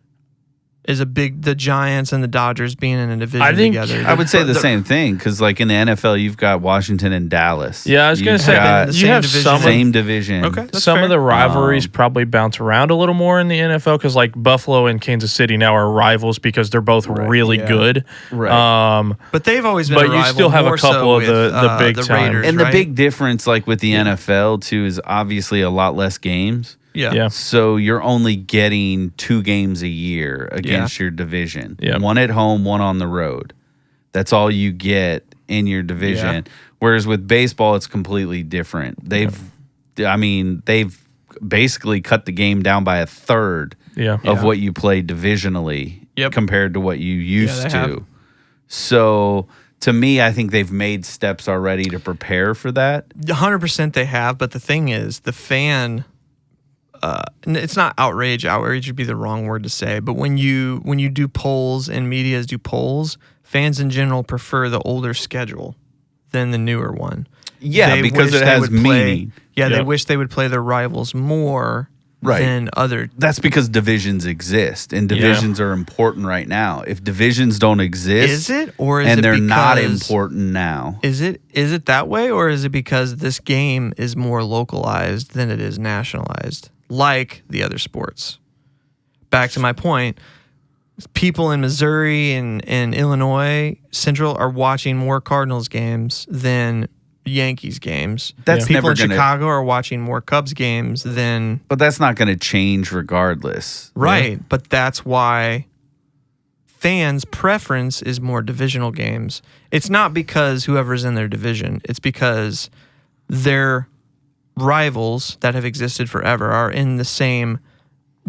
is the Giants and the Dodgers being in a division together. I would say the same thing because, like in the NFL, you've got Washington and Dallas. Yeah, I was going to say you have same division. Okay, some of the rivalries probably bounce around a little more in the NFL because, like Buffalo and Kansas City now are rivals because they're both really good. Right. But they've always been. But a rival, you still have a couple of the big time. Raiders, and the big difference, like with the NFL too, is obviously a lot less games. Yeah. So you're only getting 2 games a year against your division. Yeah. One at home, one on the road. That's all you get in your division. Yeah. Whereas with baseball, it's completely different. They've basically cut the game down by a third of what you play divisionally compared to what you used to. So to me, I think they've made steps already to prepare for that. 100% they have. But the thing is, the fan... it's not outrage. Outrage would be the wrong word to say. But when you do polls and medias do polls, fans in general prefer the older schedule than the newer one. Yeah, because it has meaning. They wish they would play their rivals more than other. That's because divisions exist, and divisions are important right now. If divisions don't exist, is it or is and it they're because, not important now? Is it that way, or is it because this game is more localized than it is nationalized? Like the other sports. Back to my point, people in Missouri and Illinois Central are watching more Cardinals games than Yankees games. That's people never in Chicago are watching more Cubs games than... But that's not going to change regardless. Right, yeah? But that's why fans' preference is more divisional games. It's not because whoever's in their division. It's because they're rivals that have existed forever are in the same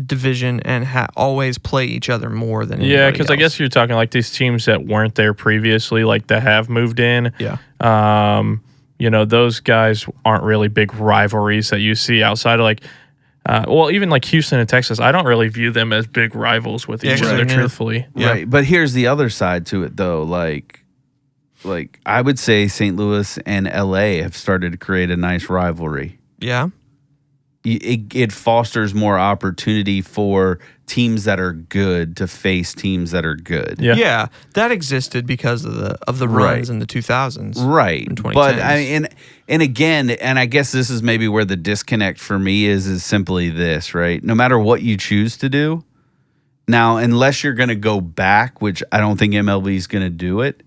division and always play each other more than anybody because I guess you're talking like these teams that weren't there previously, like that have moved in. Those guys aren't really big rivalries that you see outside of like even like Houston and Texas. I don't really view them as big rivals with each other, truthfully. Right. But here's the other side to it though, like I would say St. Louis and LA have started to create a nice rivalry. Yeah. It fosters more opportunity for teams that are good to face teams that are good. Yeah. That existed because of the runs in the 2000s. Right. And 2010s. But and again, and I guess this is maybe where the disconnect for me is simply this, right? No matter what you choose to do, now unless you're going to go back, which I don't think MLB is going to do it,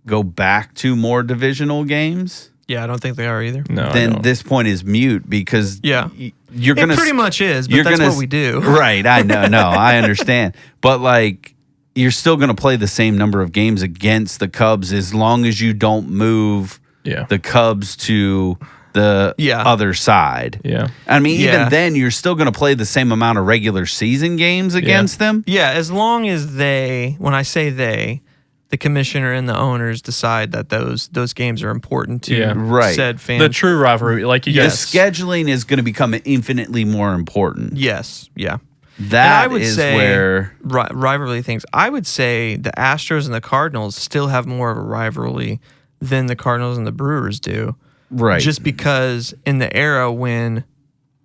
go back to more divisional games. Yeah, I don't think they are either. No, then this point is mute because you're gonna. It pretty much is, but that's what we do. Right, I know. No, I understand. But like, you're still going to play the same number of games against the Cubs as long as you don't move the Cubs to the other side. Yeah. I mean, even then, you're still going to play the same amount of regular season games against them. Yeah, as long as when I say they, the commissioner and the owners decide that those games are important to said fans. The true rivalry, like the scheduling is going to become infinitely more important. Yes, yeah. That is where rivalry things. I would say the Astros and the Cardinals still have more of a rivalry than the Cardinals and the Brewers do. Right. Just because in the era when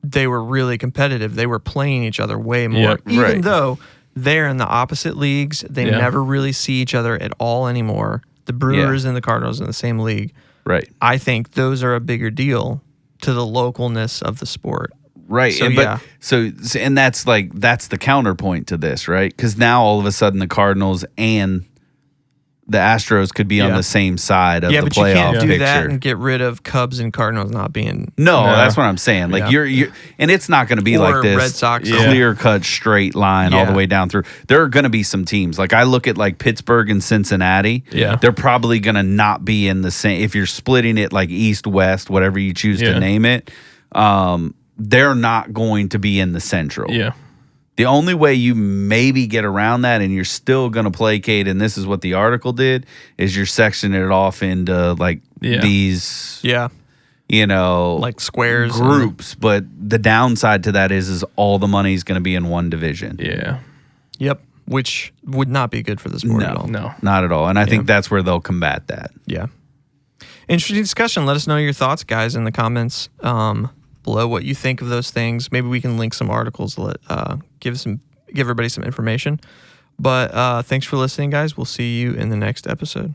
they were really competitive, they were playing each other way more. Even though they're in the opposite leagues, they never really see each other at all anymore. The Brewers and the Cardinals in the same league. Right. I think those are a bigger deal to the localness of the sport. Right. So, and that's the counterpoint to this, right? Because now all of a sudden the Cardinals and the Astros could be on the same side of the playoff picture. Yeah, but you can't do that and get rid of Cubs and Cardinals not being... No, that's what I'm saying. Like you're and it's not going to be like this Red Sox clear-cut straight line all the way down through. There are going to be some teams. Like I look at like Pittsburgh and Cincinnati. Yeah. They're probably going to not be in the same... If you're splitting it like east-west, whatever you choose to name it, they're not going to be in the Central. Yeah. The only way you maybe get around that and you're still going to placate, and this is what the article did, is you're sectioning it off into like these, like squares, groups. But the downside to that is all the money is going to be in one division. Yeah. Yep. Which would not be good for the sport at all. No, not at all. And I think that's where they'll combat that. Yeah. Interesting discussion. Let us know your thoughts, guys, in the comments below what you think of those things. Maybe we can link some articles, give everybody some information. But thanks for listening, guys. We'll see you in the next episode.